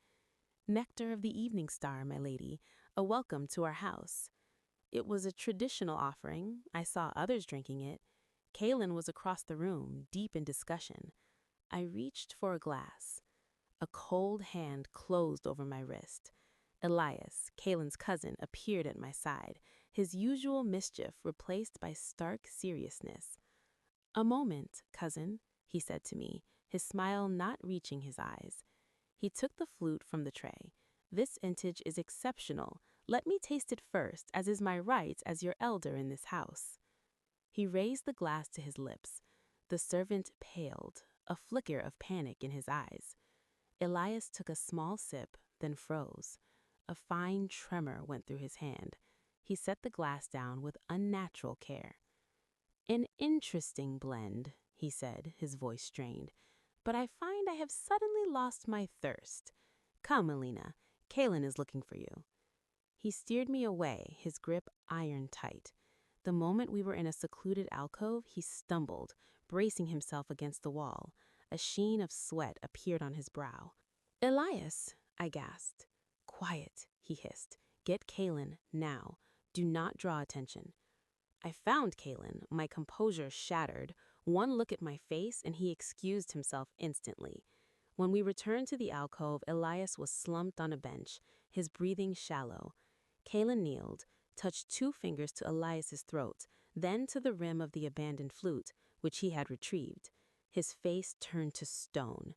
Nectar of the evening star, my lady, a welcome to our house. It was a traditional offering. I saw others drinking it. Kalen was across the room, deep in discussion. I reached for a glass. A cold hand closed over my wrist. Elias, Kalen's cousin, appeared at my side, his usual mischief replaced by stark seriousness. "A moment, cousin," he said to me, his smile not reaching his eyes. He took the flute from the tray. "This vintage is exceptional. Let me taste it first, as is my right as your elder in this house." He raised the glass to his lips. The servant paled, a flicker of panic in his eyes. Elias took a small sip, then froze. A fine tremor went through his hand. He set the glass down with unnatural care. "An interesting blend," he said, his voice strained. "But I find I have suddenly lost my thirst. Come, Alina, Kalen is looking for you." He steered me away, his grip iron tight. The moment we were in a secluded alcove, he stumbled, bracing himself against the wall. A sheen of sweat appeared on his brow. "Elias," I gasped. "Quiet," he hissed. "Get Kalen now. Do not draw attention." I found Kalen, my composure shattered. One look at my face and he excused himself instantly. When we returned to the alcove, Elias was slumped on a bench, his breathing shallow. Kalen kneeled, touched 2 fingers to Elias's throat, then to the rim of the abandoned flute, which he had retrieved. His face turned to stone.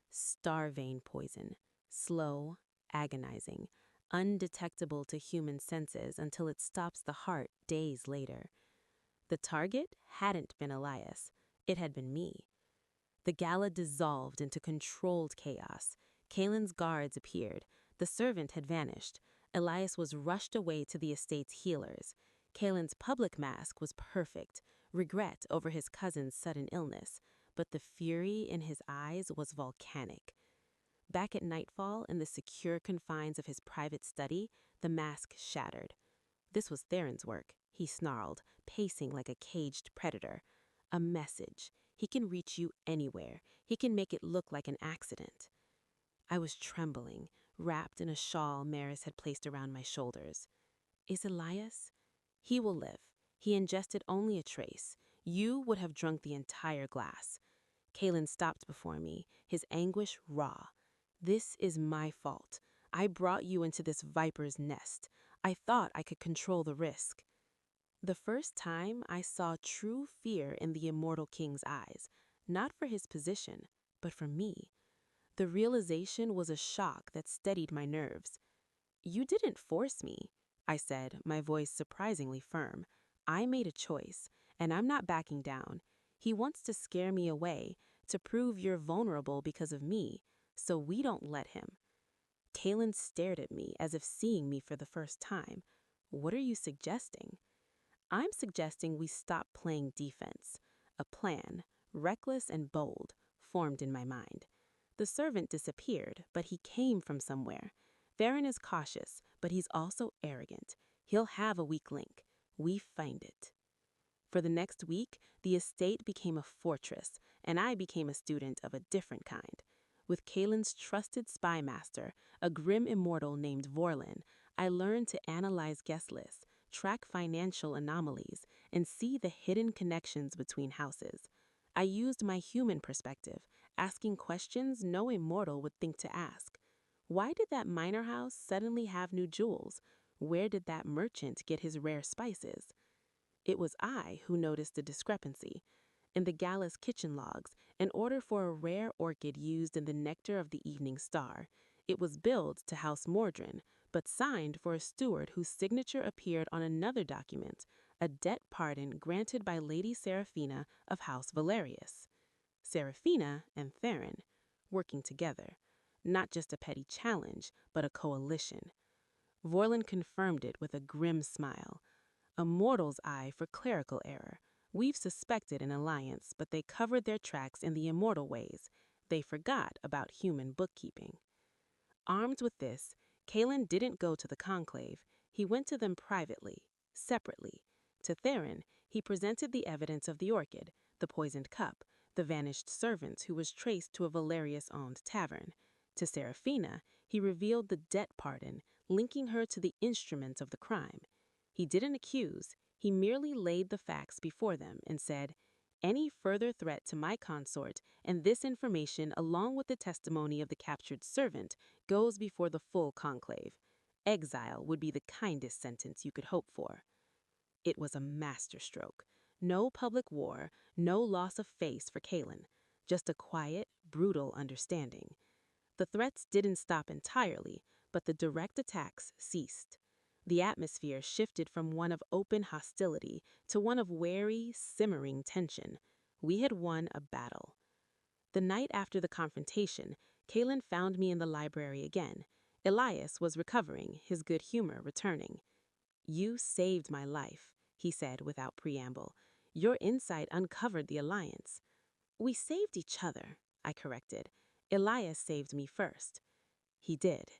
Star vein poison, slow, agonizing, undetectable to human senses until it stops the heart days later. The target hadn't been Elias. It had been me. The gala dissolved into controlled chaos. Kalen's guards appeared. The servant had vanished. Elias was rushed away to the estate's healers. Kalen's public mask was perfect, regret over his cousin's sudden illness, but the fury in his eyes was volcanic. Back at nightfall, in the secure confines of his private study, the mask shattered. This was Theron's work, he snarled, pacing like a caged predator. A message. He can reach you anywhere. He can make it look like an accident. I was trembling, wrapped in a shawl Maris had placed around my shoulders. "Is Elias?" "He will live. He ingested only a trace. You would have drunk the entire glass." Kalen stopped before me, his anguish raw. "This is my fault. I brought you into this viper's nest. I thought I could control the risk." The first time I saw true fear in the immortal king's eyes, not for his position, but for me. The realization was a shock that steadied my nerves. "You didn't force me," I said, my voice surprisingly firm. "I made a choice, and I'm not backing down. He wants to scare me away, to prove you're vulnerable because of me, so we don't let him." Kalen stared at me as if seeing me for the first time. "What are you suggesting?" "I'm suggesting we stop playing defense." A plan, reckless and bold, formed in my mind. The servant disappeared, but he came from somewhere. Theron is cautious, but he's also arrogant. He'll have a weak link. We find it. For the next week, the estate became a fortress, and I became a student of a different kind. With Kalen's trusted spy master, a grim immortal named Vorlin, I learned to analyze guest lists, track financial anomalies, and see the hidden connections between houses. I used my human perspective, asking questions no immortal would think to ask. Why did that minor house suddenly have new jewels? Where did that merchant get his rare spices? It was I who noticed the discrepancy. In the gala's kitchen logs, an order for a rare orchid used in the nectar of the evening star. It was billed to House Mordrin, but signed for a steward whose signature appeared on another document, a debt pardon granted by Lady Seraphina of House Valerius. Seraphina and Theron, working together. Not just a petty challenge, but a coalition. Vorlin confirmed it with a grim smile. A mortal's eye for clerical error. We've suspected an alliance, but they covered their tracks in the immortal ways. They forgot about human bookkeeping. Armed with this, Kalen didn't go to the conclave. He went to them privately, separately. To Theron, he presented the evidence of the orchid, the poisoned cup, the vanished servant who was traced to a Valerius-owned tavern. To Seraphina, he revealed the debt pardon, linking her to the instrument of the crime. He didn't accuse, he merely laid the facts before them and said, "Any further threat to my consort and this information, along with the testimony of the captured servant, goes before the full conclave. Exile would be the kindest sentence you could hope for." It was a masterstroke. No public war, no loss of face for Kalen, just a quiet, brutal understanding. The threats didn't stop entirely, but the direct attacks ceased. The atmosphere shifted from one of open hostility to one of wary, simmering tension. We had won a battle. The night after the confrontation, Kalen found me in the library again. Elias was recovering, his good humor returning. "You saved my life," he said without preamble. "Your insight uncovered the alliance." "We saved each other," I corrected. "Elias saved me first." He did.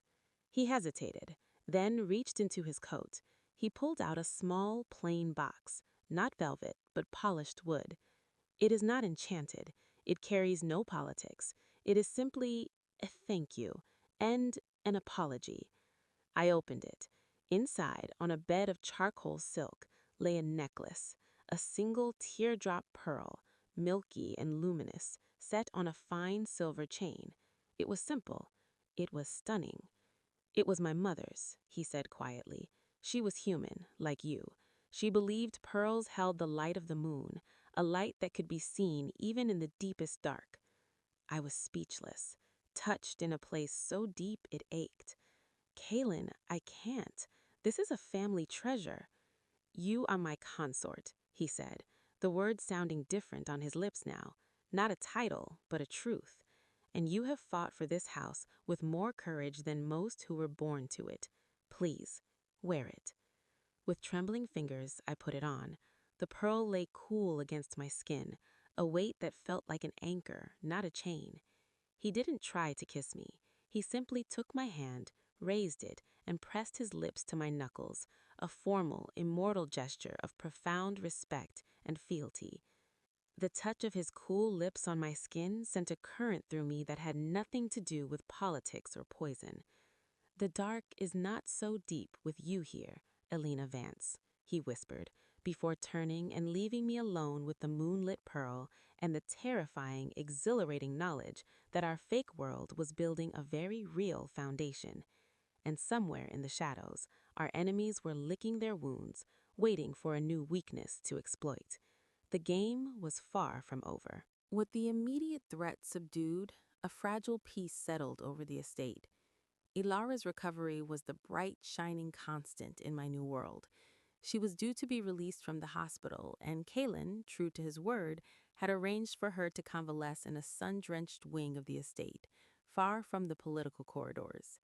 He hesitated, then reached into his coat. He pulled out a small, plain box, not velvet, but polished wood. "It is not enchanted. It carries no politics. It is simply a thank you and an apology." I opened it. Inside, on a bed of charcoal silk, lay a necklace, a single teardrop pearl, milky and luminous, set on a fine silver chain. It was simple. It was stunning. "It was my mother's," he said quietly. "She was human, like you. She believed pearls held the light of the moon, a light that could be seen even in the deepest dark." I was speechless, touched in a place so deep it ached. "Kalen, I can't. This is a family treasure." "You are my consort," he said, the words sounding different on his lips now. "Not a title, but a truth. And you have fought for this house with more courage than most who were born to it. Please, wear it." With trembling fingers, I put it on. The pearl lay cool against my skin, a weight that felt like an anchor, not a chain. He didn't try to kiss me. He simply took my hand, raised it, and pressed his lips to my knuckles, a formal, immortal gesture of profound respect and fealty. The touch of his cool lips on my skin sent a current through me that had nothing to do with politics or poison. "The dark is not so deep with you here, Elena Vance," he whispered, before turning and leaving me alone with the moonlit pearl and the terrifying, exhilarating knowledge that our fake world was building a very real foundation. And somewhere in the shadows, our enemies were licking their wounds, waiting for a new weakness to exploit. The game was far from over. With the immediate threat subdued, a fragile peace settled over the estate. Ilara's recovery was the bright, shining constant in my new world. She was due to be released from the hospital, and Kalen, true to his word, had arranged for her to convalesce in a sun-drenched wing of the estate, far from the political corridors.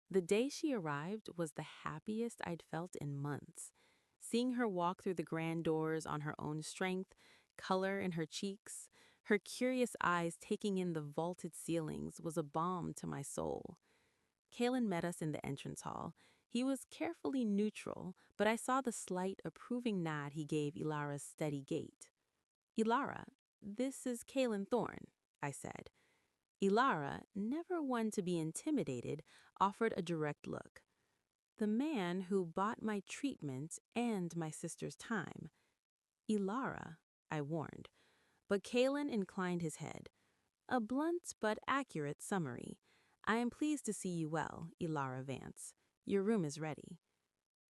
The day she arrived was the happiest I'd felt in months. Seeing her walk through the grand doors on her own strength, color in her cheeks, her curious eyes taking in the vaulted ceilings was a balm to my soul. Kalen met us in the entrance hall. He was carefully neutral, but I saw the slight, approving nod he gave Ilara's steady gait. "Ilara, this is Kalen Thorne," I said. Ilara, never one to be intimidated, offered a direct look. "The man who bought my treatment and my sister's time." "Ilara," I warned. But Kalen inclined his head. "A blunt but accurate summary. I am pleased to see you well, Ilara Vance. Your room is ready."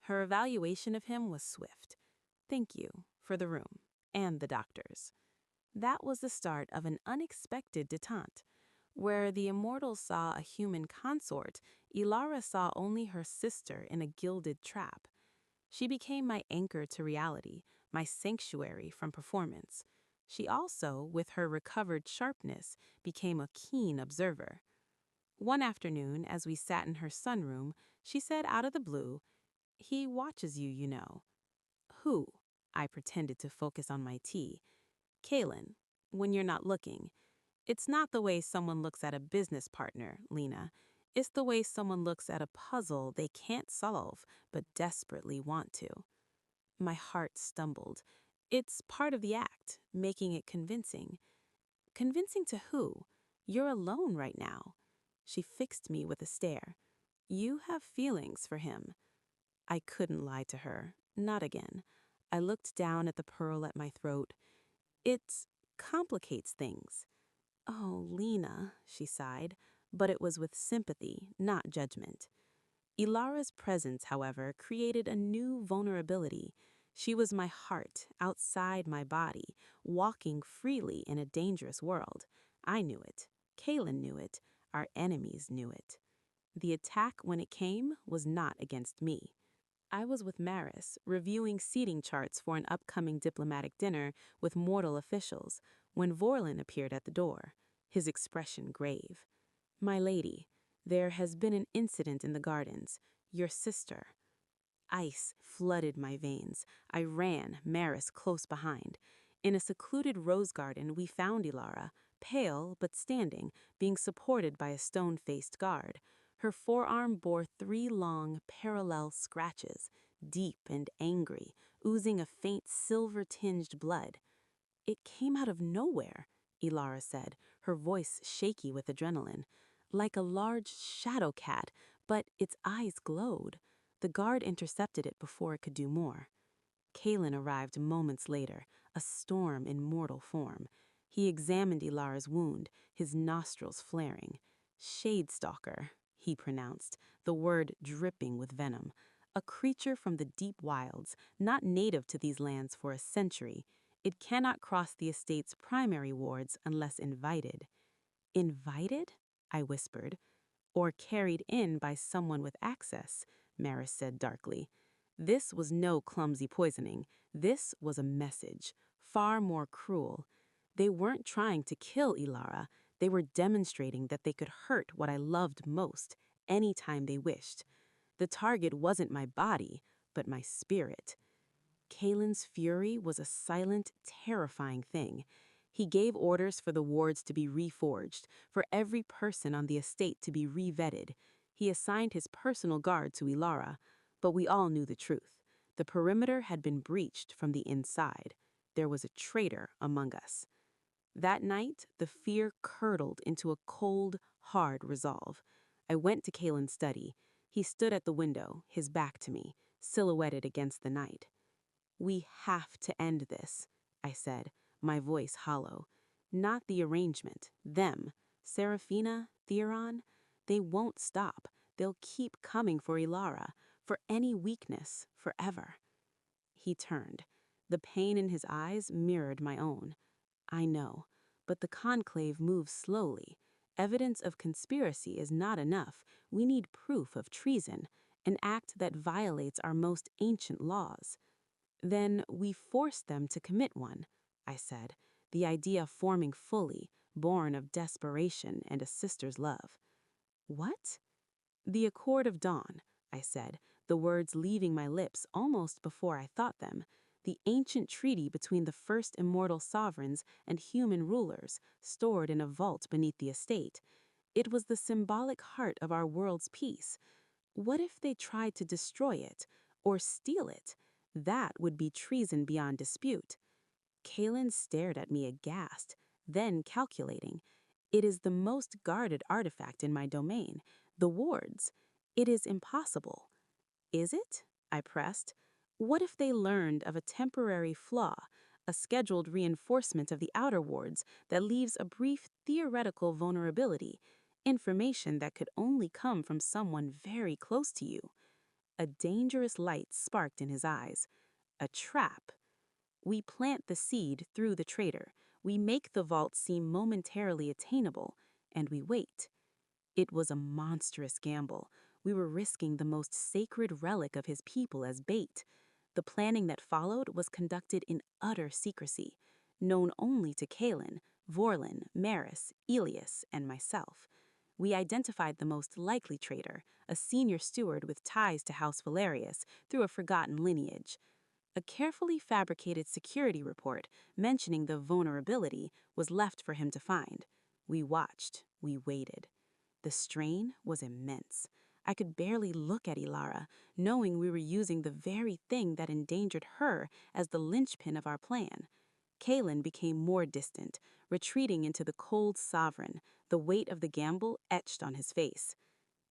Her evaluation of him was swift. "Thank you for the room and the doctors." That was the start of an unexpected detente. Where the immortals saw a human consort, Ilara saw only her sister in a gilded trap. She became my anchor to reality, my sanctuary from performance. She also, with her recovered sharpness, became a keen observer. One afternoon, as we sat in her sunroom, she said out of the blue, "He watches you, you know." "Who?" I pretended to focus on my tea. Kaylin, when you're not looking, it's not the way someone looks at a business partner, Lena. It's the way someone looks at a puzzle they can't solve but desperately want to. My heart stumbled. It's part of the act, making it convincing. Convincing to who? You're alone right now. She fixed me with a stare. You have feelings for him. I couldn't lie to her. Not again. I looked down at the pearl at my throat. It complicates things. Oh, Lena, she sighed, but it was with sympathy, not judgment. Ilara's presence, however, created a new vulnerability. She was my heart, outside my body, walking freely in a dangerous world. I knew it. Kaylin knew it. Our enemies knew it. The attack, when it came, was not against me. I was with Maris, reviewing seating charts for an upcoming diplomatic dinner with mortal officials, when Vorlin appeared at the door, his expression grave. My lady, there has been an incident in the gardens. Your sister. Ice flooded my veins. I ran, Maris close behind. In a secluded rose garden, we found Ilara, pale but standing, being supported by a stone-faced guard. Her forearm bore 3 long, parallel scratches, deep and angry, oozing a faint silver-tinged blood. It came out of nowhere, Ilara said, her voice shaky with adrenaline. Like a large shadow cat, but its eyes glowed. The guard intercepted it before it could do more. Kaylin arrived moments later, a storm in mortal form. He examined Ilara's wound, his nostrils flaring. Shadestalker, he pronounced, the word dripping with venom. A creature from the deep wilds, not native to these lands for a century. It cannot cross the estate's primary wards unless invited. Invited? I whispered. Or carried in by someone with access, Maris said darkly. This was no clumsy poisoning. This was a message, far more cruel. They weren't trying to kill Ilara. They were demonstrating that they could hurt what I loved most, any time they wished. The target wasn't my body, but my spirit. Kaylin's fury was a silent, terrifying thing. He gave orders for the wards to be reforged, for every person on the estate to be revetted. He assigned his personal guard to Ilara, but we all knew the truth. The perimeter had been breached from the inside. There was a traitor among us. That night, the fear curdled into a cold, hard resolve. I went to Kaylin's study. He stood at the window, his back to me, silhouetted against the night. We have to end this, I said, my voice hollow. Not the arrangement, them. Serafina, Theron, they won't stop. They'll keep coming for Ilara, for any weakness, forever. He turned. The pain in his eyes mirrored my own. I know, but the conclave moves slowly. Evidence of conspiracy is not enough. We need proof of treason, an act that violates our most ancient laws. Then we forced them to commit one, I said, the idea forming fully, born of desperation and a sister's love. What? The Accord of Dawn, I said, the words leaving my lips almost before I thought them. The ancient treaty between the first immortal sovereigns and human rulers, stored in a vault beneath the estate. It was the symbolic heart of our world's peace. What if they tried to destroy it, or steal it? That would be treason beyond dispute. Kaylin stared at me aghast, then calculating. It is the most guarded artifact in my domain, the wards. It is impossible. Is it? I pressed. What if they learned of a temporary flaw, a scheduled reinforcement of the outer wards that leaves a brief theoretical vulnerability, information that could only come from someone very close to you? A dangerous light sparked in his eyes. A trap. We plant the seed through the traitor. We make the vault seem momentarily attainable, and we wait. It was a monstrous gamble. We were risking the most sacred relic of his people as bait. The planning that followed was conducted in utter secrecy, known only to Kaylin, Vorlin, Maris, Elias, and myself. We identified the most likely traitor, a senior steward with ties to House Valerius through a forgotten lineage. A carefully fabricated security report mentioning the vulnerability was left for him to find. We watched, we waited. The strain was immense. I could barely look at Ilara, knowing we were using the very thing that endangered her as the linchpin of our plan. Kalen became more distant, retreating into the cold sovereign, the weight of the gamble etched on his face.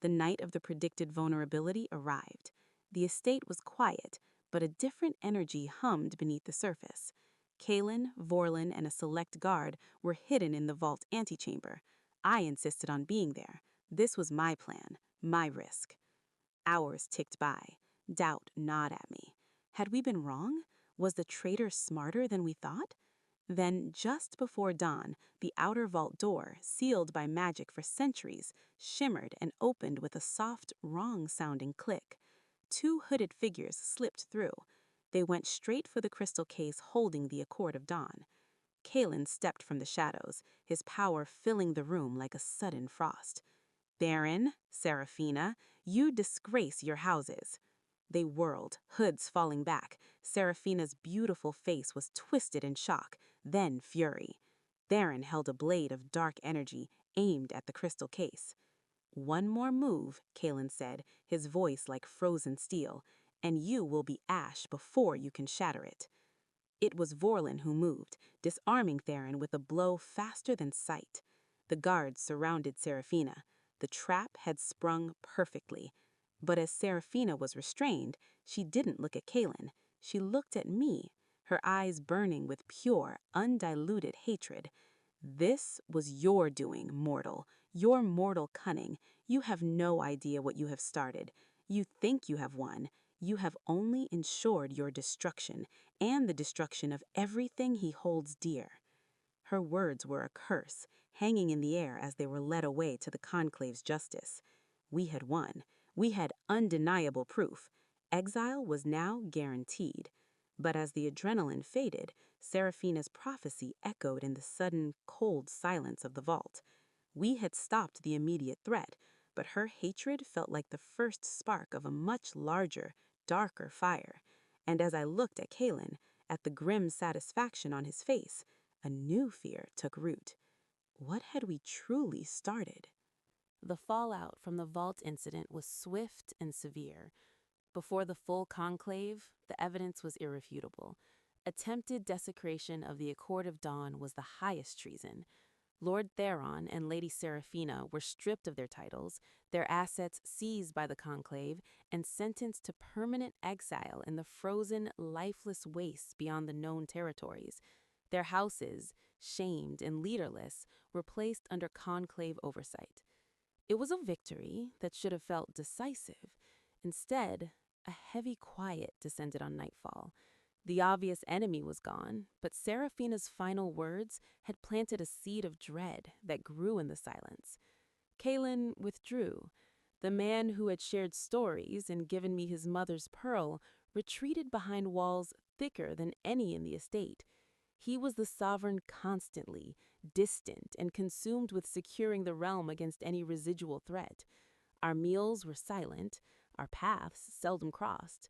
The night of the predicted vulnerability arrived. The estate was quiet, but a different energy hummed beneath the surface. Kalen, Vorlin, and a select guard were hidden in the vault antechamber. I insisted on being there. This was my plan, my risk. Hours ticked by. Doubt gnawed at me. Had we been wrong? Was the traitor smarter than we thought? Then, just before dawn, the outer vault door, sealed by magic for centuries, shimmered and opened with a soft, wrong-sounding click. Two hooded figures slipped through. They went straight for the crystal case holding the Accord of Dawn. Kalen stepped from the shadows, his power filling the room like a sudden frost. "Baron, Seraphina, you disgrace your houses." They whirled, hoods falling back. Seraphina's beautiful face was twisted in shock, then fury. Baron held a blade of dark energy aimed at the crystal case. "One more move," Kalen said, his voice like frozen steel, "and you will be ash before you can shatter it." It was Vorlin who moved, disarming Theron with a blow faster than sight. The guards surrounded Seraphina. The trap had sprung perfectly. But as Seraphina was restrained, she didn't look at Kalen. She looked at me, her eyes burning with pure, undiluted hatred. "This was your doing, mortal. Your mortal cunning. You have no idea what you have started. You think you have won. You have only ensured your destruction and the destruction of everything he holds dear." Her words were a curse, hanging in the air as they were led away to the conclave's justice. We had won. We had undeniable proof. Exile was now guaranteed. But as the adrenaline faded, Seraphina's prophecy echoed in the sudden, cold silence of the vault. We had stopped the immediate threat, but her hatred felt like the first spark of a much larger, darker fire. And as I looked at Kalen, at the grim satisfaction on his face, a new fear took root. What had we truly started? The fallout from the vault incident was swift and severe. Before the full conclave, the evidence was irrefutable. Attempted desecration of the Accord of Dawn was the highest treason. Lord Theron and Lady Seraphina were stripped of their titles, their assets seized by the conclave, and sentenced to permanent exile in the frozen, lifeless wastes beyond the known territories. Their houses, shamed and leaderless, were placed under conclave oversight. It was a victory that should have felt decisive. Instead, a heavy quiet descended on nightfall. The obvious enemy was gone, but Seraphina's final words had planted a seed of dread that grew in the silence. Kalen withdrew. The man who had shared stories and given me his mother's pearl retreated behind walls thicker than any in the estate. He was the sovereign constantly, distant and consumed with securing the realm against any residual threat. Our meals were silent, our paths seldom crossed.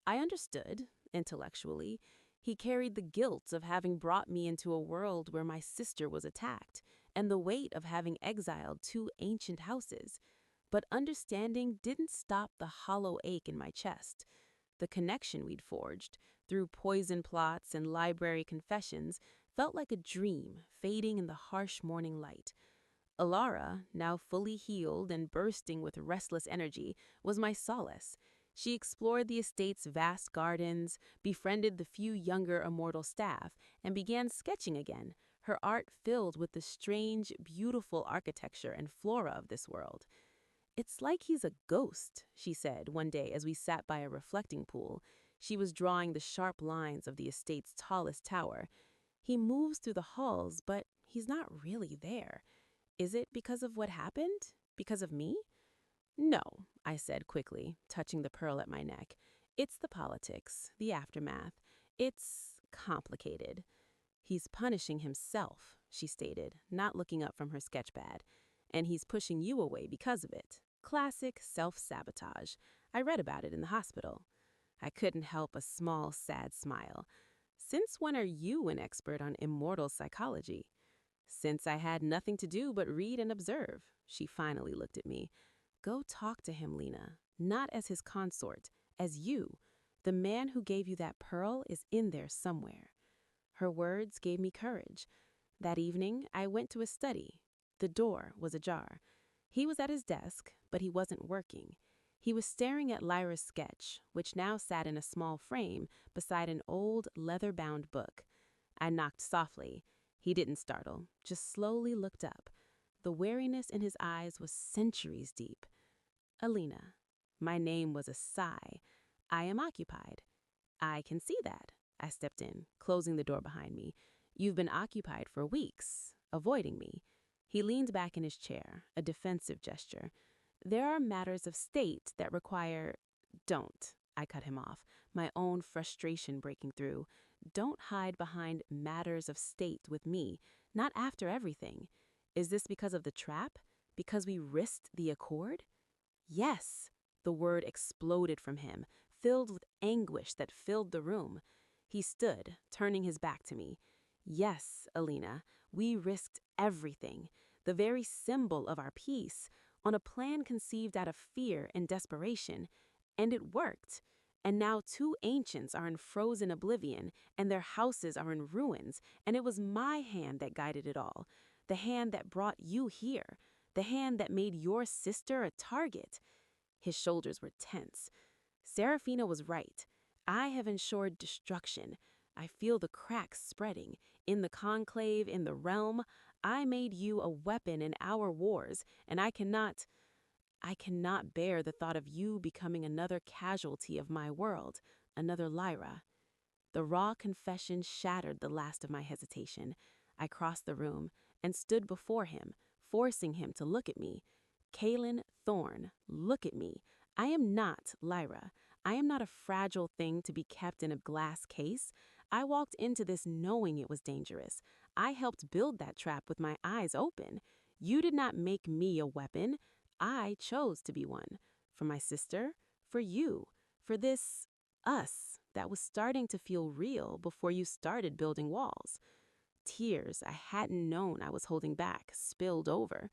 I understood, intellectually. He carried the guilt of having brought me into a world where my sister was attacked, and the weight of having exiled two ancient houses. But understanding didn't stop the hollow ache in my chest. The connection we'd forged, through poison plots and library confessions, felt like a dream fading in the harsh morning light. Alara, now fully healed and bursting with restless energy, was my solace. She explored the estate's vast gardens, befriended the few younger immortal staff, and began sketching again, her art filled with the strange, beautiful architecture and flora of this world. "It's like he's a ghost," she said one day as we sat by a reflecting pool. She was drawing the sharp lines of the estate's tallest tower. "He moves through the halls, but he's not really there. Is it because of what happened? Because of me?" "No," I said quickly, touching the pearl at my neck. "It's the politics, the aftermath. It's complicated." "He's punishing himself," she stated, not looking up from her sketchpad. "And he's pushing you away because of it. Classic self-sabotage. I read about it in the hospital." I couldn't help a small, sad smile. Since when are you an expert on immortal psychology? Since I had nothing to do but read and observe. She finally looked at me. Go talk to him, Lena. Not as his consort, as you. The man who gave you that pearl is in there somewhere. Her words gave me courage. That evening, I went to his study. The door was ajar. He was at his desk, but he wasn't working. He was staring at Lyra's sketch, which now sat in a small frame beside an old leather-bound book. I knocked softly. He didn't startle, just slowly looked up. The wariness in his eyes was centuries deep. Alina. My name was a sigh. I am occupied. I can see that. I stepped in, closing the door behind me. You've been occupied for weeks, avoiding me. He leaned back in his chair, a defensive gesture. There are matters of state that require... Don't. I cut him off, my own frustration breaking through. Don't hide behind matters of state with me, not after everything. Is this because of the trap? Because we risked the accord? Yes. The word exploded from him, filled with anguish that filled the room. He stood, turning his back to me. Yes, Alina, we risked everything, the very symbol of our peace, on a plan conceived out of fear and desperation. And it worked. And now 2 ancients are in frozen oblivion, and their houses are in ruins, and it was my hand that guided it all, the hand that brought you here, the hand that made your sister a target. His shoulders were tense. Serafina was right. I have ensured destruction. I feel the cracks spreading. In the conclave, in the realm, I made you a weapon in our wars, and I cannot bear the thought of you becoming another casualty of my world, another Lyra. The raw confession shattered the last of my hesitation. I crossed the room and stood before him, forcing him to look at me. Caelan Thorne, look at me. I am not Lyra. I am not a fragile thing to be kept in a glass case. I walked into this knowing it was dangerous. I helped build that trap with my eyes open. You did not make me a weapon. I chose to be one. For my sister, for you, for this us that was starting to feel real before you started building walls. Tears I hadn't known I was holding back spilled over.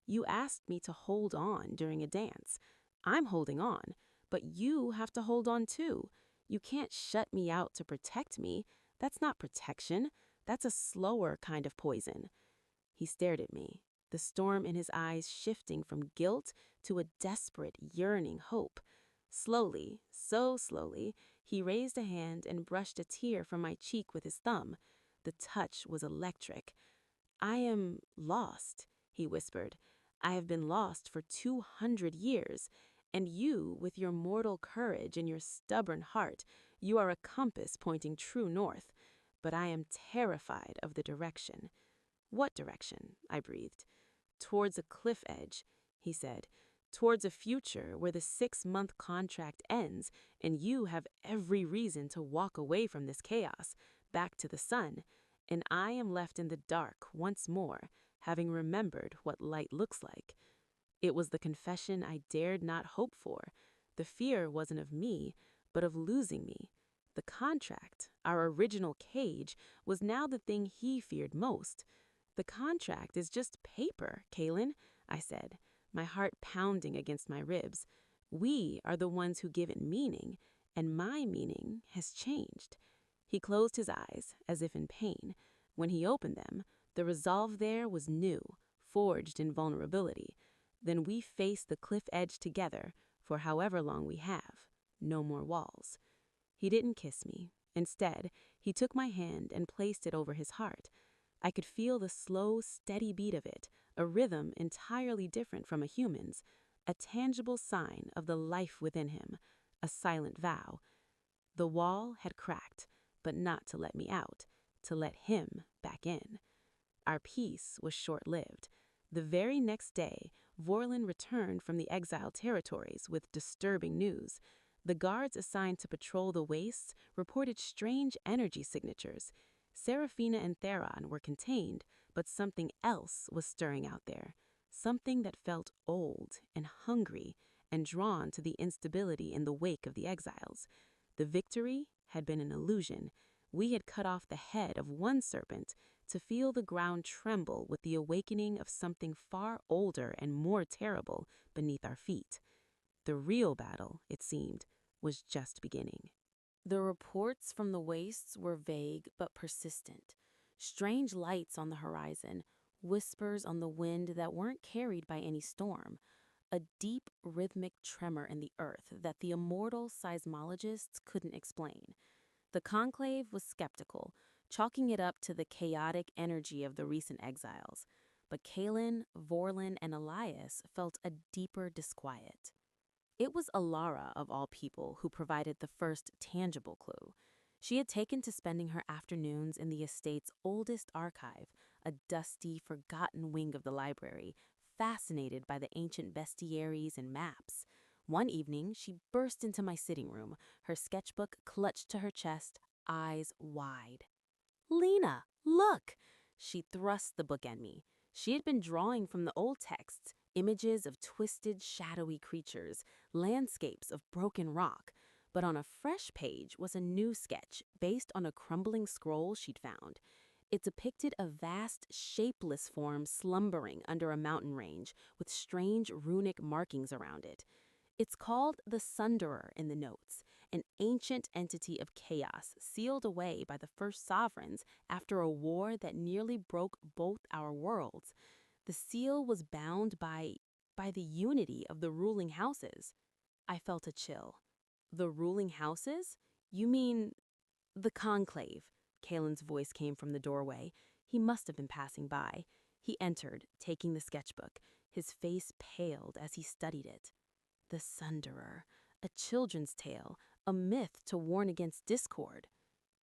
You asked me to hold on during a dance. I'm holding on, but you have to hold on too. You can't shut me out to protect me. That's not protection. That's a slower kind of poison. He stared at me, the storm in his eyes shifting from guilt to a desperate, yearning hope. Slowly, so slowly, he raised a hand and brushed a tear from my cheek with his thumb. The touch was electric. I am lost, he whispered. I have been lost for 200 years, and you, with your mortal courage and your stubborn heart, you are a compass pointing true north. But I am terrified of the direction. What direction? I breathed. Towards a cliff edge, he said. Towards a future where the 6-month contract ends and you have every reason to walk away from this chaos, back to the sun, and I am left in the dark once more, having remembered what light looks like. It was the confession I dared not hope for. The fear wasn't of me, but of losing me. The contract, our original cage, was now the thing he feared most. The contract is just paper, Caelan, I said, my heart pounding against my ribs. We are the ones who give it meaning, and my meaning has changed. He closed his eyes, as if in pain. When he opened them, the resolve there was new, forged in vulnerability. Then we face the cliff edge together for however long we have. No more walls. He didn't kiss me. Instead, he took my hand and placed it over his heart. I could feel the slow, steady beat of it, a rhythm entirely different from a human's, a tangible sign of the life within him, a silent vow. The wall had cracked, but not to let me out, to let him back in. Our peace was short-lived. The very next day, Vorlin returned from the exiled territories with disturbing news. The guards assigned to patrol the wastes reported strange energy signatures. Serafina and Theron were contained, but something else was stirring out there. Something that felt old and hungry and drawn to the instability in the wake of the exiles. The victory had been an illusion. We had cut off the head of one serpent to feel the ground tremble with the awakening of something far older and more terrible beneath our feet. The real battle, it seemed, was just beginning. The reports from the wastes were vague but persistent. Strange lights on the horizon, whispers on the wind that weren't carried by any storm, a deep rhythmic tremor in the earth that the immortal seismologists couldn't explain. The conclave was skeptical, chalking it up to the chaotic energy of the recent exiles. But Kalen, Vorlin, and Elias felt a deeper disquiet. It was Alara, of all people, who provided the first tangible clue. She had taken to spending her afternoons in the estate's oldest archive, a dusty, forgotten wing of the library, fascinated by the ancient bestiaries and maps. One evening, she burst into my sitting room, her sketchbook clutched to her chest, eyes wide. "Lena, look!" She thrust the book at me. She had been drawing from the old texts, images of twisted, shadowy creatures, landscapes of broken rock. But on a fresh page was a new sketch based on a crumbling scroll she'd found. It depicted a vast, shapeless form slumbering under a mountain range with strange runic markings around it. It's called the Sunderer in the notes, an ancient entity of chaos sealed away by the first sovereigns after a war that nearly broke both our worlds. The seal was bound by the unity of the ruling houses. I felt a chill. The ruling houses? You mean the conclave? Kalen's voice came from the doorway. He must have been passing by. He entered, taking the sketchbook. His face paled as he studied it. The Sunderer, a children's tale, a myth to warn against discord.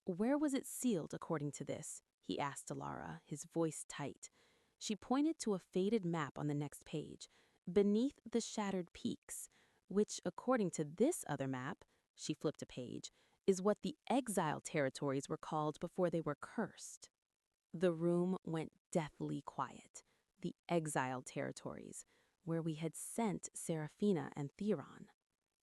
Where was it sealed according to this? He asked Alara, his voice tight. She pointed to a faded map on the next page, beneath the shattered peaks, which, according to this other map, she flipped a page, is what the exile territories were called before they were cursed. The room went deathly quiet. The exiled territories, where we had sent Seraphina and Theron.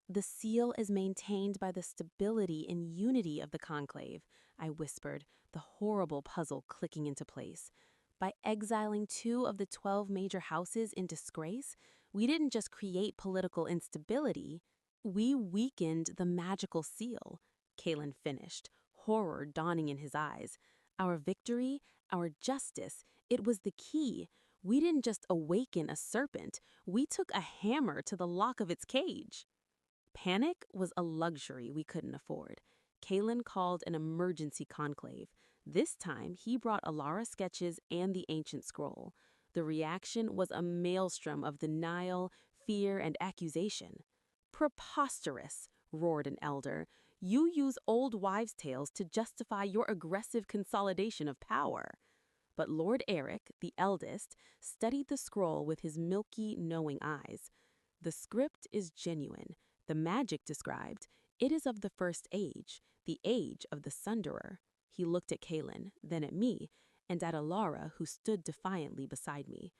The seal is maintained by the stability and unity of the conclave, I whispered, the horrible puzzle clicking into place. By exiling 2 of the 12 major houses in disgrace, we didn't just create political instability, we weakened the magical seal. Kalen finished, horror dawning in his eyes. Our victory, our justice, it was the key. We didn't just awaken a serpent, we took a hammer to the lock of its cage. Panic was a luxury we couldn't afford. Kalen called an emergency conclave. This time, he brought Alara sketches and the ancient scroll. The reaction was a maelstrom of denial, fear, and accusation. "Preposterous," roared an elder. "You use old wives' tales to justify your aggressive consolidation of power." But Lord Eric, the eldest, studied the scroll with his milky, knowing eyes. "The script is genuine. The magic described, it is of the first age, the age of the Sunderer." He looked at Kalen, then at me, and at Alara, who stood defiantly beside me.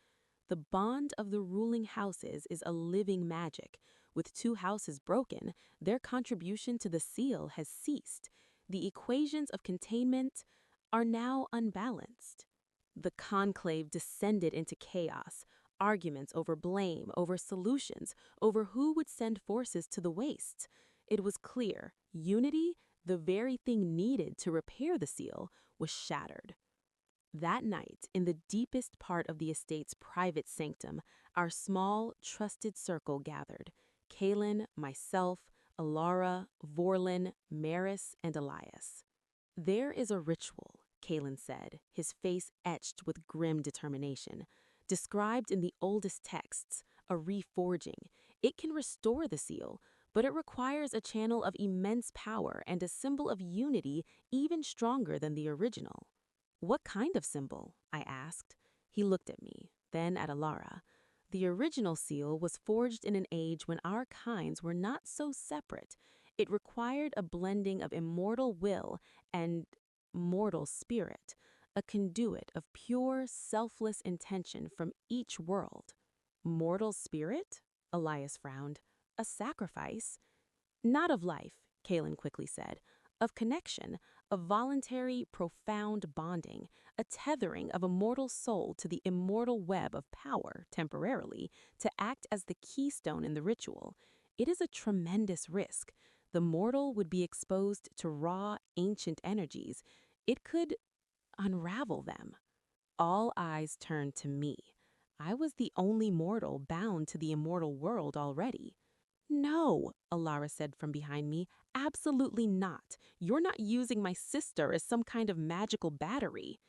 "The bond of the ruling houses is a living magic. With 2 houses broken, their contribution to the seal has ceased. The equations of containment are now unbalanced." The conclave descended into chaos. Arguments over blame, over solutions, over who would send forces to the wastes. It was clear, unity, the very thing needed to repair the seal, was shattered. That night, in the deepest part of the estate's private sanctum, our small, trusted circle gathered. Kalen, myself, Alara, Vorlin, Maris, and Elias. "There is a ritual," Kalen said, his face etched with grim determination. "Described in the oldest texts, a reforging. It can restore the seal, but it requires a channel of immense power and a symbol of unity even stronger than the original." "What kind of symbol?" I asked. He looked at me, then at Alara. "The original seal was forged in an age when our kinds were not so separate. It required a blending of immortal will and mortal spirit, a conduit of pure, selfless intention from each world." "Mortal spirit?" Elias frowned. "A sacrifice?" "Not of life," Kalen quickly said, of connection, of voluntary, profound bonding, a tethering of a mortal soul to the immortal web of power, temporarily, to act as the keystone in the ritual. It is a tremendous risk. The mortal would be exposed to raw, ancient energies. It could unravel them. All eyes turned to me. I was the only mortal bound to the immortal world already. No, Alara said from behind me, absolutely not. You're not using my sister as some kind of magical battery.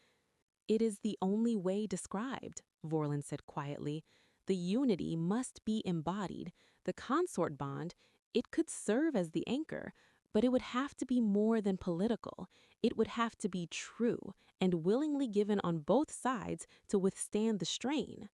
It is the only way described, Vorlin said quietly. The unity must be embodied. The consort bond, it could serve as the anchor, but it would have to be more than political. It would have to be true and willingly given on both sides to withstand the strain.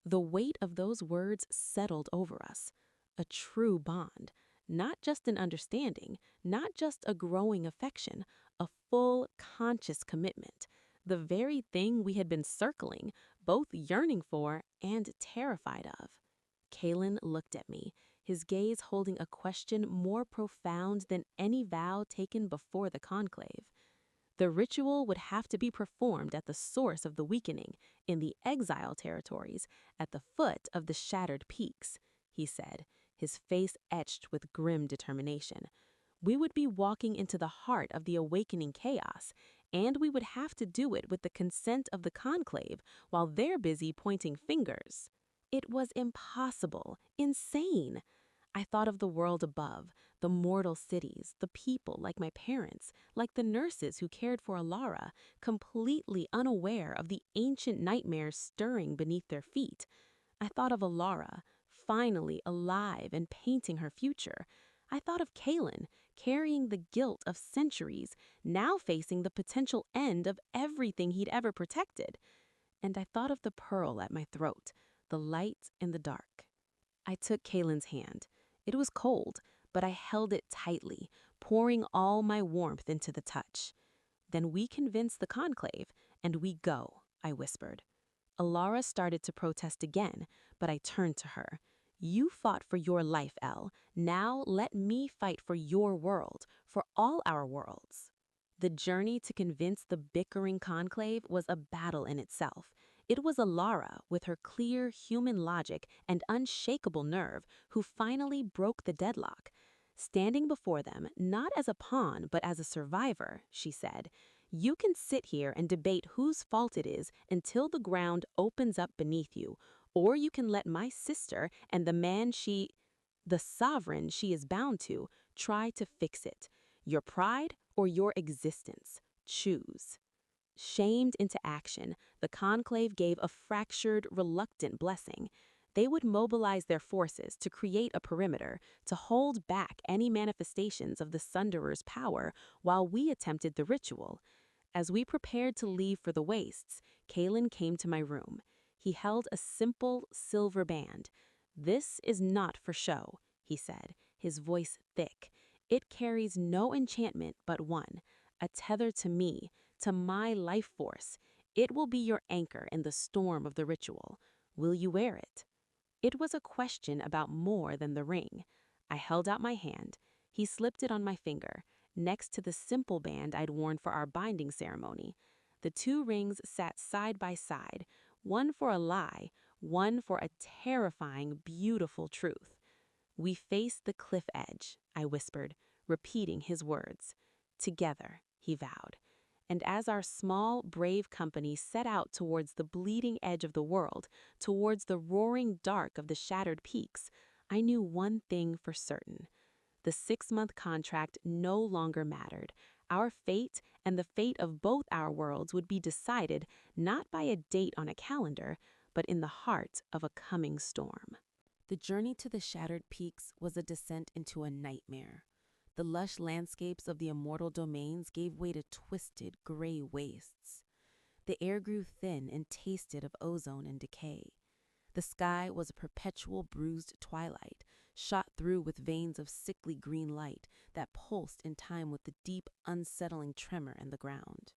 The weight of those words settled over us. A true bond, not just an understanding, not just a growing affection, a full, conscious commitment. The very thing we had been circling, both yearning for and terrified of. Kalen looked at me, his gaze holding a question more profound than any vow taken before the conclave. The ritual would have to be performed at the source of the weakening, in the exile territories, at the foot of the shattered peaks, he said, his face etched with grim determination. We would be walking into the heart of the awakening chaos, and we would have to do it with the consent of the conclave while they're busy pointing fingers. It was impossible, insane. I thought of the world above, the mortal cities, the people like my parents, like the nurses who cared for Alara, completely unaware of the ancient nightmares stirring beneath their feet. I thought of Alara, finally alive and painting her future. I thought of Kalen, carrying the guilt of centuries, now facing the potential end of everything he'd ever protected. And I thought of the pearl at my throat, the light in the dark. I took Kalen's hand. It was cold, but I held it tightly, pouring all my warmth into the touch. Then we convince the conclave, and we go, I whispered. Alara started to protest again, but I turned to her. You fought for your life, Elle. Now let me fight for your world, for all our worlds. The journey to convince the bickering conclave was a battle in itself. It was Alara, with her clear human logic and unshakable nerve, who finally broke the deadlock. Standing before them, not as a pawn, but as a survivor, she said, you can sit here and debate whose fault it is until the ground opens up beneath you, or you can let my sister and the sovereign she is bound to, try to fix it. Your pride or your existence. Choose. Shamed into action, the conclave gave a fractured, reluctant blessing. They would mobilize their forces to create a perimeter, to hold back any manifestations of the Sunderer's power while we attempted the ritual. As we prepared to leave for the wastes, Kalen came to my room. He held a simple silver band. This is not for show, he said, his voice thick. It carries no enchantment but one, a tether to me, to my life force. It will be your anchor in the storm of the ritual. Will you wear it? It was a question about more than the ring. I held out my hand. He slipped it on my finger, next to the simple band I'd worn for our binding ceremony. The two rings sat side by side, one for a lie, one for a terrifying, beautiful truth. We faced the cliff edge, I whispered, repeating his words. Together, he vowed. And as our small, brave company set out towards the bleeding edge of the world, towards the roaring dark of the shattered peaks, I knew one thing for certain. The 6-month contract no longer mattered. Our fate and the fate of both our worlds would be decided not by a date on a calendar, but in the heart of a coming storm. The journey to the shattered peaks was a descent into a nightmare. The lush landscapes of the immortal domains gave way to twisted, gray wastes. The air grew thin and tasted of ozone and decay. The sky was a perpetual bruised twilight, shot through with veins of sickly green light that pulsed in time with the deep, unsettling tremor in the ground.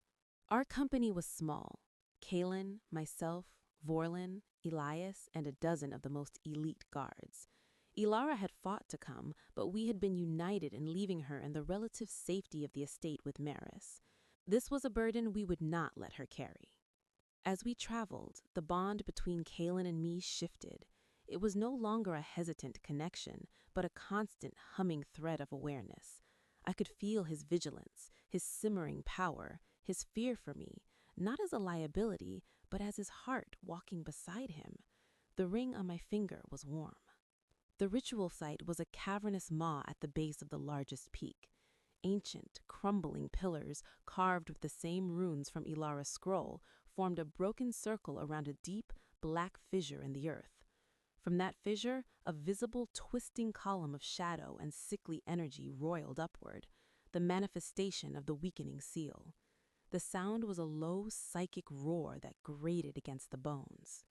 Our company was small. Kalen, myself, Vorlin, Elias, and a dozen of the most elite guards. Ilara had fought to come, but we had been united in leaving her in the relative safety of the estate with Maris. This was a burden we would not let her carry. As we traveled, the bond between Kalen and me shifted. It was no longer a hesitant connection, but a constant humming thread of awareness. I could feel his vigilance, his simmering power, his fear for me, not as a liability, but as his heart walking beside him. The ring on my finger was warm. The ritual site was a cavernous maw at the base of the largest peak. Ancient, crumbling pillars, carved with the same runes from Ilara's scroll, formed a broken circle around a deep, black fissure in the earth. From that fissure, a visible, twisting column of shadow and sickly energy roiled upward, the manifestation of the weakening seal. The sound was a low, psychic roar that grated against the bones.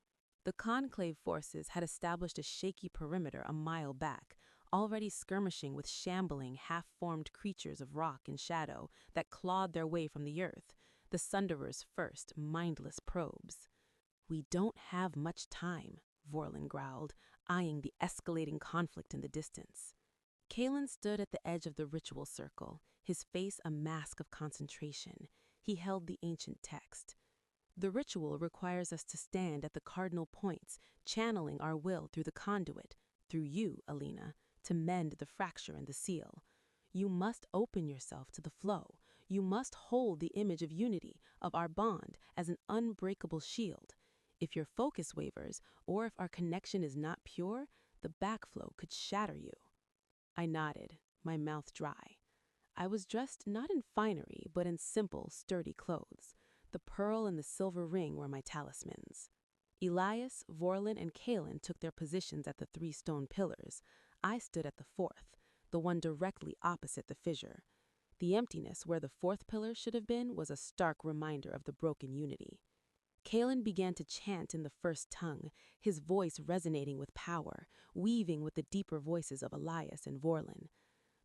The Conclave forces had established a shaky perimeter a mile back, already skirmishing with shambling, half-formed creatures of rock and shadow that clawed their way from the earth, the Sunderer's first mindless probes. "We don't have much time," Vorlin growled, eyeing the escalating conflict in the distance. Kalen stood at the edge of the ritual circle, his face a mask of concentration. He held the ancient text. "The ritual requires us to stand at the cardinal points, channeling our will through the conduit, through you, Alina, to mend the fracture in the seal. You must open yourself to the flow. You must hold the image of unity, of our bond, as an unbreakable shield. If your focus wavers, or if our connection is not pure, the backflow could shatter you." I nodded, my mouth dry. I was dressed not in finery, but in simple, sturdy clothes. The pearl and the silver ring were my talismans. Elias, Vorlin, and Kalen took their positions at the 3 stone pillars. I stood at the 4th, the one directly opposite the fissure. The emptiness where the 4th pillar should have been was a stark reminder of the broken unity. Kalen began to chant in the first tongue, his voice resonating with power, weaving with the deeper voices of Elias and Vorlin.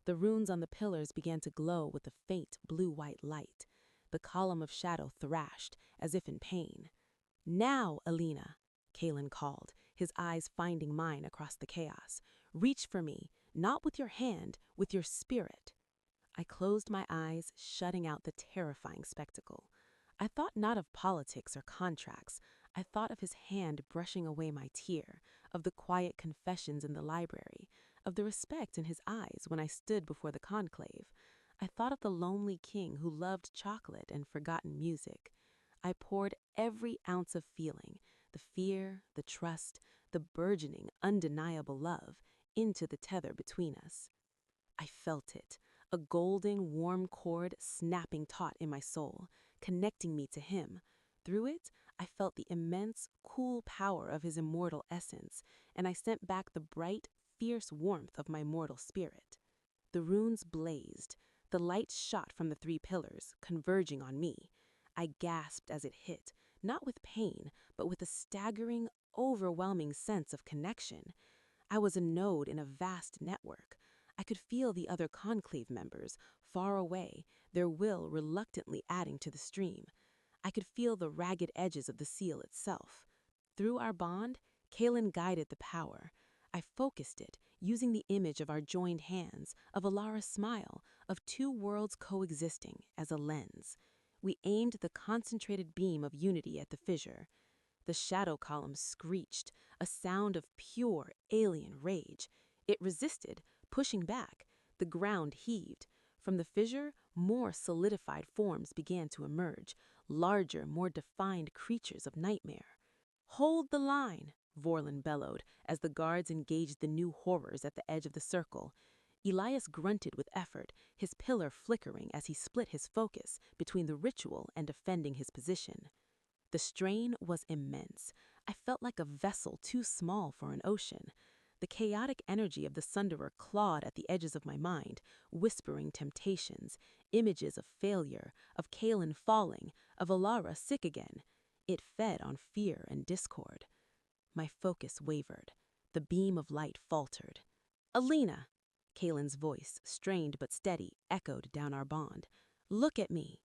The runes on the pillars began to glow with a faint blue-white light. The column of shadow thrashed, as if in pain. "Now, Alina," Kalen called, his eyes finding mine across the chaos. "Reach for me, not with your hand, with your spirit." I closed my eyes, shutting out the terrifying spectacle. I thought not of politics or contracts. I thought of his hand brushing away my tear, of the quiet confessions in the library, of the respect in his eyes when I stood before the conclave. I thought of the lonely king who loved chocolate and forgotten music. I poured every ounce of feeling, the fear, the trust, the burgeoning, undeniable love, into the tether between us. I felt it, a golden, warm cord snapping taut in my soul, connecting me to him. Through it, I felt the immense, cool power of his immortal essence, and I sent back the bright, fierce warmth of my mortal spirit. The runes blazed. The light shot from the 3 pillars, converging on me. I gasped as it hit, not with pain, but with a staggering, overwhelming sense of connection. I was a node in a vast network. I could feel the other conclave members, far away, their will reluctantly adding to the stream. I could feel the ragged edges of the seal itself. Through our bond, Kalen guided the power. I focused it, using the image of our joined hands, of Alara's smile, of 2 worlds coexisting as a lens. We aimed the concentrated beam of unity at the fissure. The shadow column screeched, a sound of pure, alien rage. It resisted, pushing back. The ground heaved. From the fissure, more solidified forms began to emerge, larger, more defined creatures of nightmare. "Hold the line," Vorlin bellowed, as the guards engaged the new horrors at the edge of the circle. Elias grunted with effort, his pillar flickering as he split his focus between the ritual and defending his position. The strain was immense. I felt like a vessel too small for an ocean. The chaotic energy of the Sunderer clawed at the edges of my mind, whispering temptations, images of failure, of Kalen falling, of Alara sick again. It fed on fear and discord. My focus wavered. The beam of light faltered. "Alina!" Kalen's voice, strained but steady, echoed down our bond. "Look at me."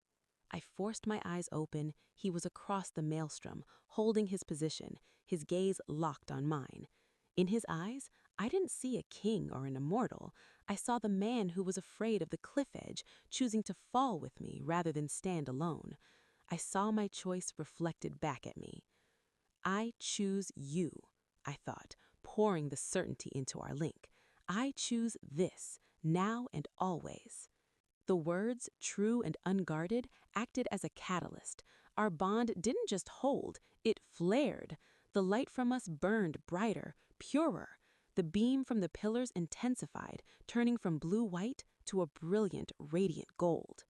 I forced my eyes open. He was across the maelstrom, holding his position, his gaze locked on mine. In his eyes, I didn't see a king or an immortal. I saw the man who was afraid of the cliff edge, choosing to fall with me rather than stand alone. I saw my choice reflected back at me. I choose you, I thought, pouring the certainty into our link. I choose this, now and always. The words, true and unguarded, acted as a catalyst. Our bond didn't just hold, it flared. The light from us burned brighter, purer. The beam from the pillars intensified, turning from blue-white to a brilliant, radiant gold.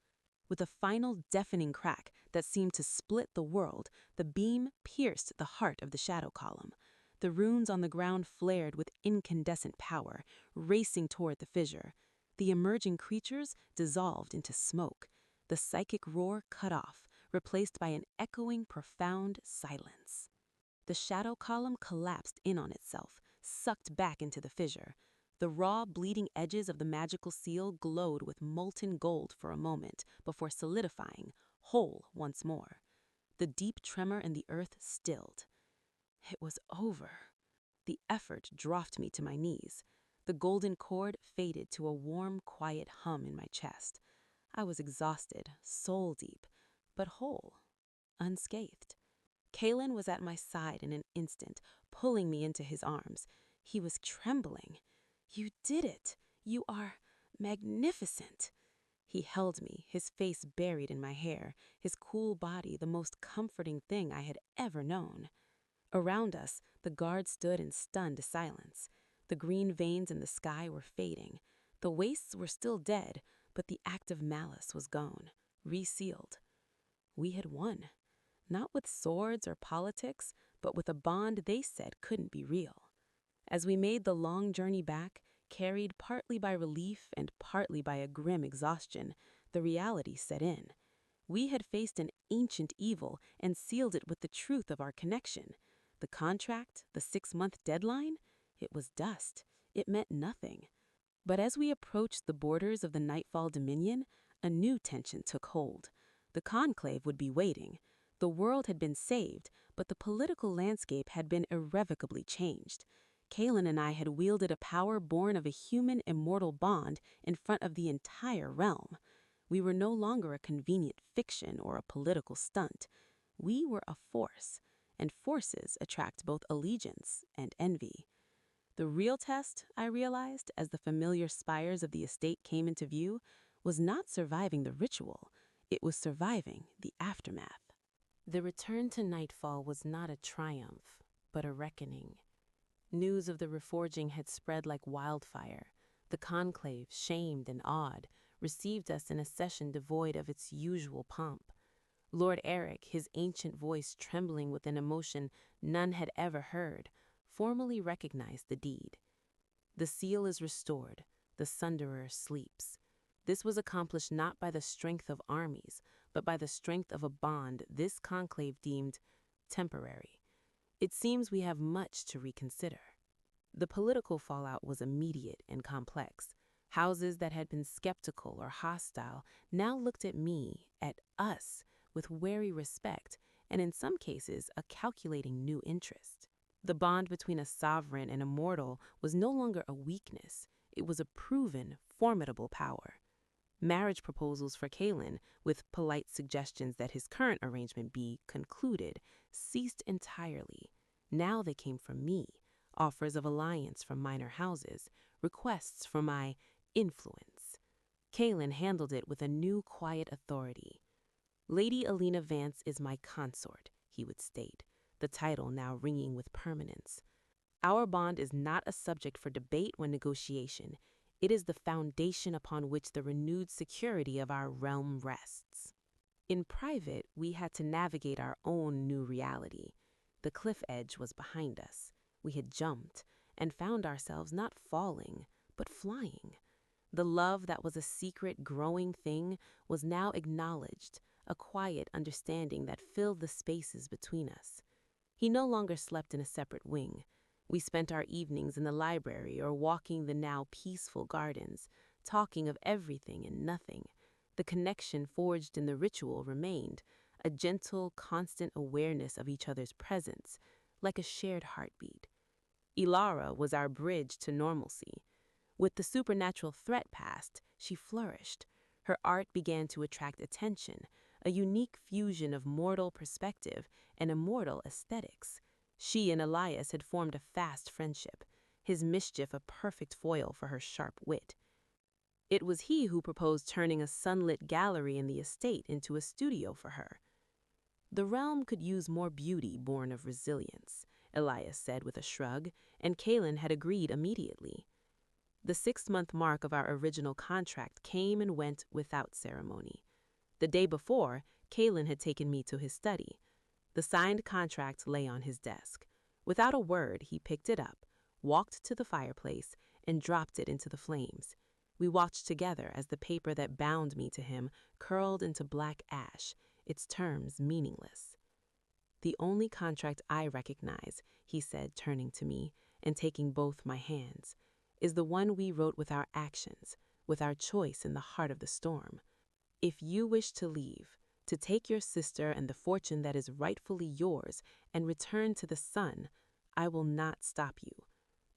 With a final deafening crack that seemed to split the world, the beam pierced the heart of the shadow column. The runes on the ground flared with incandescent power, racing toward the fissure. The emerging creatures dissolved into smoke. The psychic roar cut off, replaced by an echoing, profound silence. The shadow column collapsed in on itself, sucked back into the fissure. The raw, bleeding edges of the magical seal glowed with molten gold for a moment before solidifying, whole once more. The deep tremor in the earth stilled. It was over. The effort dropped me to my knees. The golden cord faded to a warm, quiet hum in my chest. I was exhausted, soul deep, but whole, unscathed. Kalen was at my side in an instant, pulling me into his arms. He was trembling. "You did it! You are magnificent!" He held me, his face buried in my hair, his cool body the most comforting thing I had ever known. Around us, the guards stood in stunned silence. The green veins in the sky were fading. The wastes were still dead, but the act of malice was gone, resealed. We had won. Not with swords or politics, but with a bond they said couldn't be real. As we made the long journey back, carried partly by relief and partly by a grim exhaustion, the reality set in. We had faced an ancient evil and sealed it with the truth of our connection. The contract, the 6-month deadline, it was dust. It meant nothing. But as we approached the borders of the Nightfall Dominion, a new tension took hold. The conclave would be waiting. The world had been saved, but the political landscape had been irrevocably changed. Kalen and I had wielded a power born of a human immortal bond in front of the entire realm. We were no longer a convenient fiction or a political stunt. We were a force, and forces attract both allegiance and envy. The real test, I realized, as the familiar spires of the estate came into view, was not surviving the ritual. It was surviving the aftermath. The return to Nightfall was not a triumph, but a reckoning. News of the reforging had spread like wildfire. The conclave, shamed and awed, received us in a session devoid of its usual pomp. Lord Eric, his ancient voice trembling with an emotion none had ever heard, formally recognized the deed. The seal is restored, the Sunderer sleeps. This was accomplished not by the strength of armies, but by the strength of a bond this conclave deemed temporary. It seems we have much to reconsider. The political fallout was immediate and complex. Houses that had been skeptical or hostile now looked at me, at us, with wary respect, and in some cases a calculating new interest. The bond between a sovereign and a mortal was no longer a weakness. It was a proven, formidable power. Marriage proposals for Kalen, with polite suggestions that his current arrangement be concluded, ceased entirely. Now they came from me, offers of alliance from minor houses, requests for my influence. Kalen handled it with a new quiet authority. "Lady Alina Vance is my consort," he would state, the title now ringing with permanence. "Our bond is not a subject for debate when negotiation. It is the foundation upon which the renewed security of our realm rests." In private, we had to navigate our own new reality. The cliff edge was behind us. We had jumped and found ourselves not falling, but flying. The love that was a secret, growing thing was now acknowledged, a quiet understanding that filled the spaces between us. He no longer slept in a separate wing. We spent our evenings in the library or walking the now peaceful gardens, talking of everything and nothing. The connection forged in the ritual remained, a gentle, constant awareness of each other's presence, like a shared heartbeat. Ilara was our bridge to normalcy. With the supernatural threat past, she flourished. Her art began to attract attention, a unique fusion of mortal perspective and immortal aesthetics. She and Elias had formed a fast friendship, his mischief a perfect foil for her sharp wit. It was he who proposed turning a sunlit gallery in the estate into a studio for her. The realm could use more beauty born of resilience, Elias said with a shrug, and Kaylin had agreed immediately. The 6-month mark of our original contract came and went without ceremony. The day before, Kaylin had taken me to his study. The signed contract lay on his desk. Without a word, he picked it up, walked to the fireplace, and dropped it into the flames. We watched together as the paper that bound me to him curled into black ash, its terms meaningless. "The only contract I recognize," he said, turning to me and taking both my hands, "is the one we wrote with our actions, with our choice in the heart of the storm. If you wish to leave, to take your sister and the fortune that is rightfully yours and return to the sun, I will not stop you.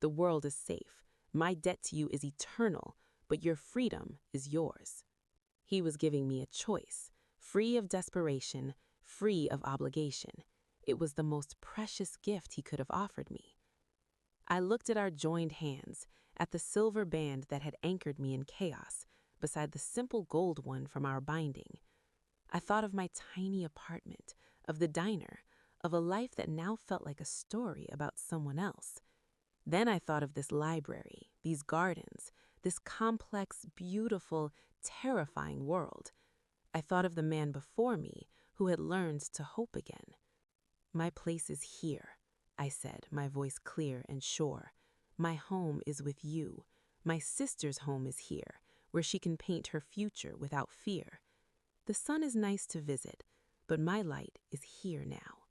The world is safe. My debt to you is eternal, but your freedom is yours." He was giving me a choice, free of desperation, free of obligation. It was the most precious gift he could have offered me. I looked at our joined hands, at the silver band that had anchored me in chaos, beside the simple gold one from our binding. I thought of my tiny apartment, of the diner, of a life that now felt like a story about someone else. Then I thought of this library, these gardens, this complex, beautiful, terrifying world. I thought of the man before me who had learned to hope again. "My place is here," I said, my voice clear and sure. "My home is with you. My sister's home is here, where she can paint her future without fear. The sun is nice to visit, but my light is here now."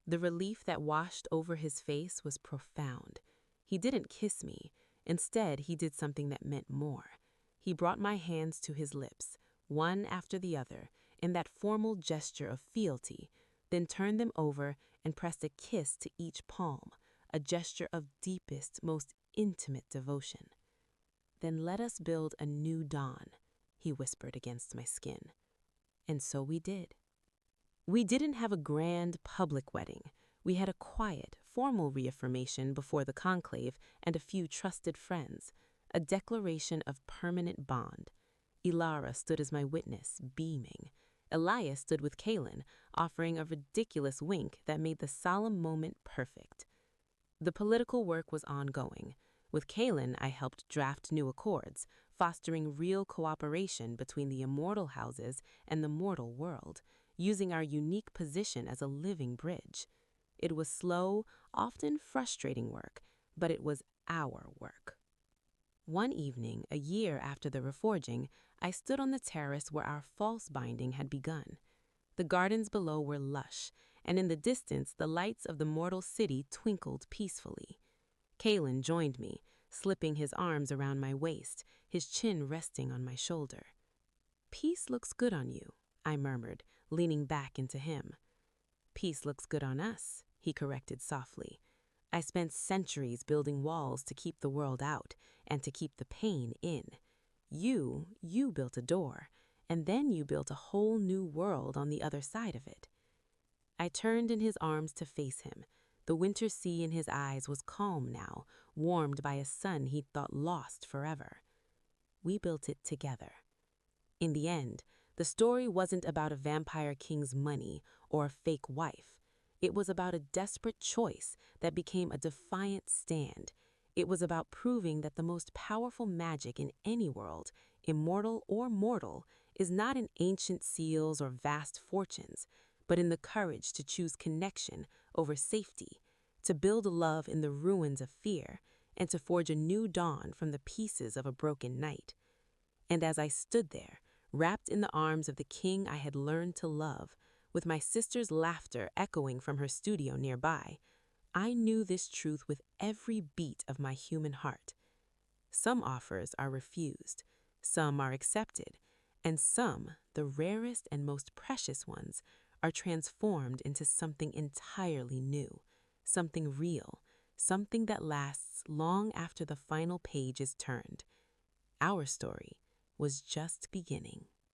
The relief that washed over his face was profound. He didn't kiss me. Instead, he did something that meant more. He brought my hands to his lips, one after the other, in that formal gesture of fealty, then turned them over and pressed a kiss to each palm, a gesture of deepest, most intimate devotion. "Then let us build a new dawn," he whispered against my skin. And so we did. We didn't have a grand public wedding. We had a quiet, formal reaffirmation before the conclave and a few trusted friends, a declaration of permanent bond. Ilara stood as my witness, beaming. Elias stood with Kaylin, offering a ridiculous wink that made the solemn moment perfect. The political work was ongoing. With Kaylin, I helped draft new accords, fostering real cooperation between the immortal houses and the mortal world, using our unique position as a living bridge. It was slow, often frustrating work, but it was our work. One evening, a year after the reforging, I stood on the terrace where our false binding had begun. The gardens below were lush, and in the distance the lights of the mortal city twinkled peacefully. Kaylin joined me, slipping his arms around my waist, his chin resting on my shoulder. "Peace looks good on you," I murmured, leaning back into him. "Peace looks good on us," he corrected softly. "I spent centuries building walls to keep the world out and to keep the pain in. You built a door, and then you built a whole new world on the other side of it." I turned in his arms to face him. The winter sea in his eyes was calm now, warmed by a sun he'd thought lost forever. We built it together. In the end, the story wasn't about a vampire king's money or a fake wife. It was about a desperate choice that became a defiant stand. It was about proving that the most powerful magic in any world, immortal or mortal, is not in ancient seals or vast fortunes, but in the courage to choose connection over safety, to build love in the ruins of fear, and to forge a new dawn from the pieces of a broken night. And as I stood there, wrapped in the arms of the king I had learned to love, with my sister's laughter echoing from her studio nearby, I knew this truth with every beat of my human heart. Some offers are refused, some are accepted, and some, the rarest and most precious ones, are transformed into something entirely new, something real, something that lasts long after the final page is turned. Our story was just beginning.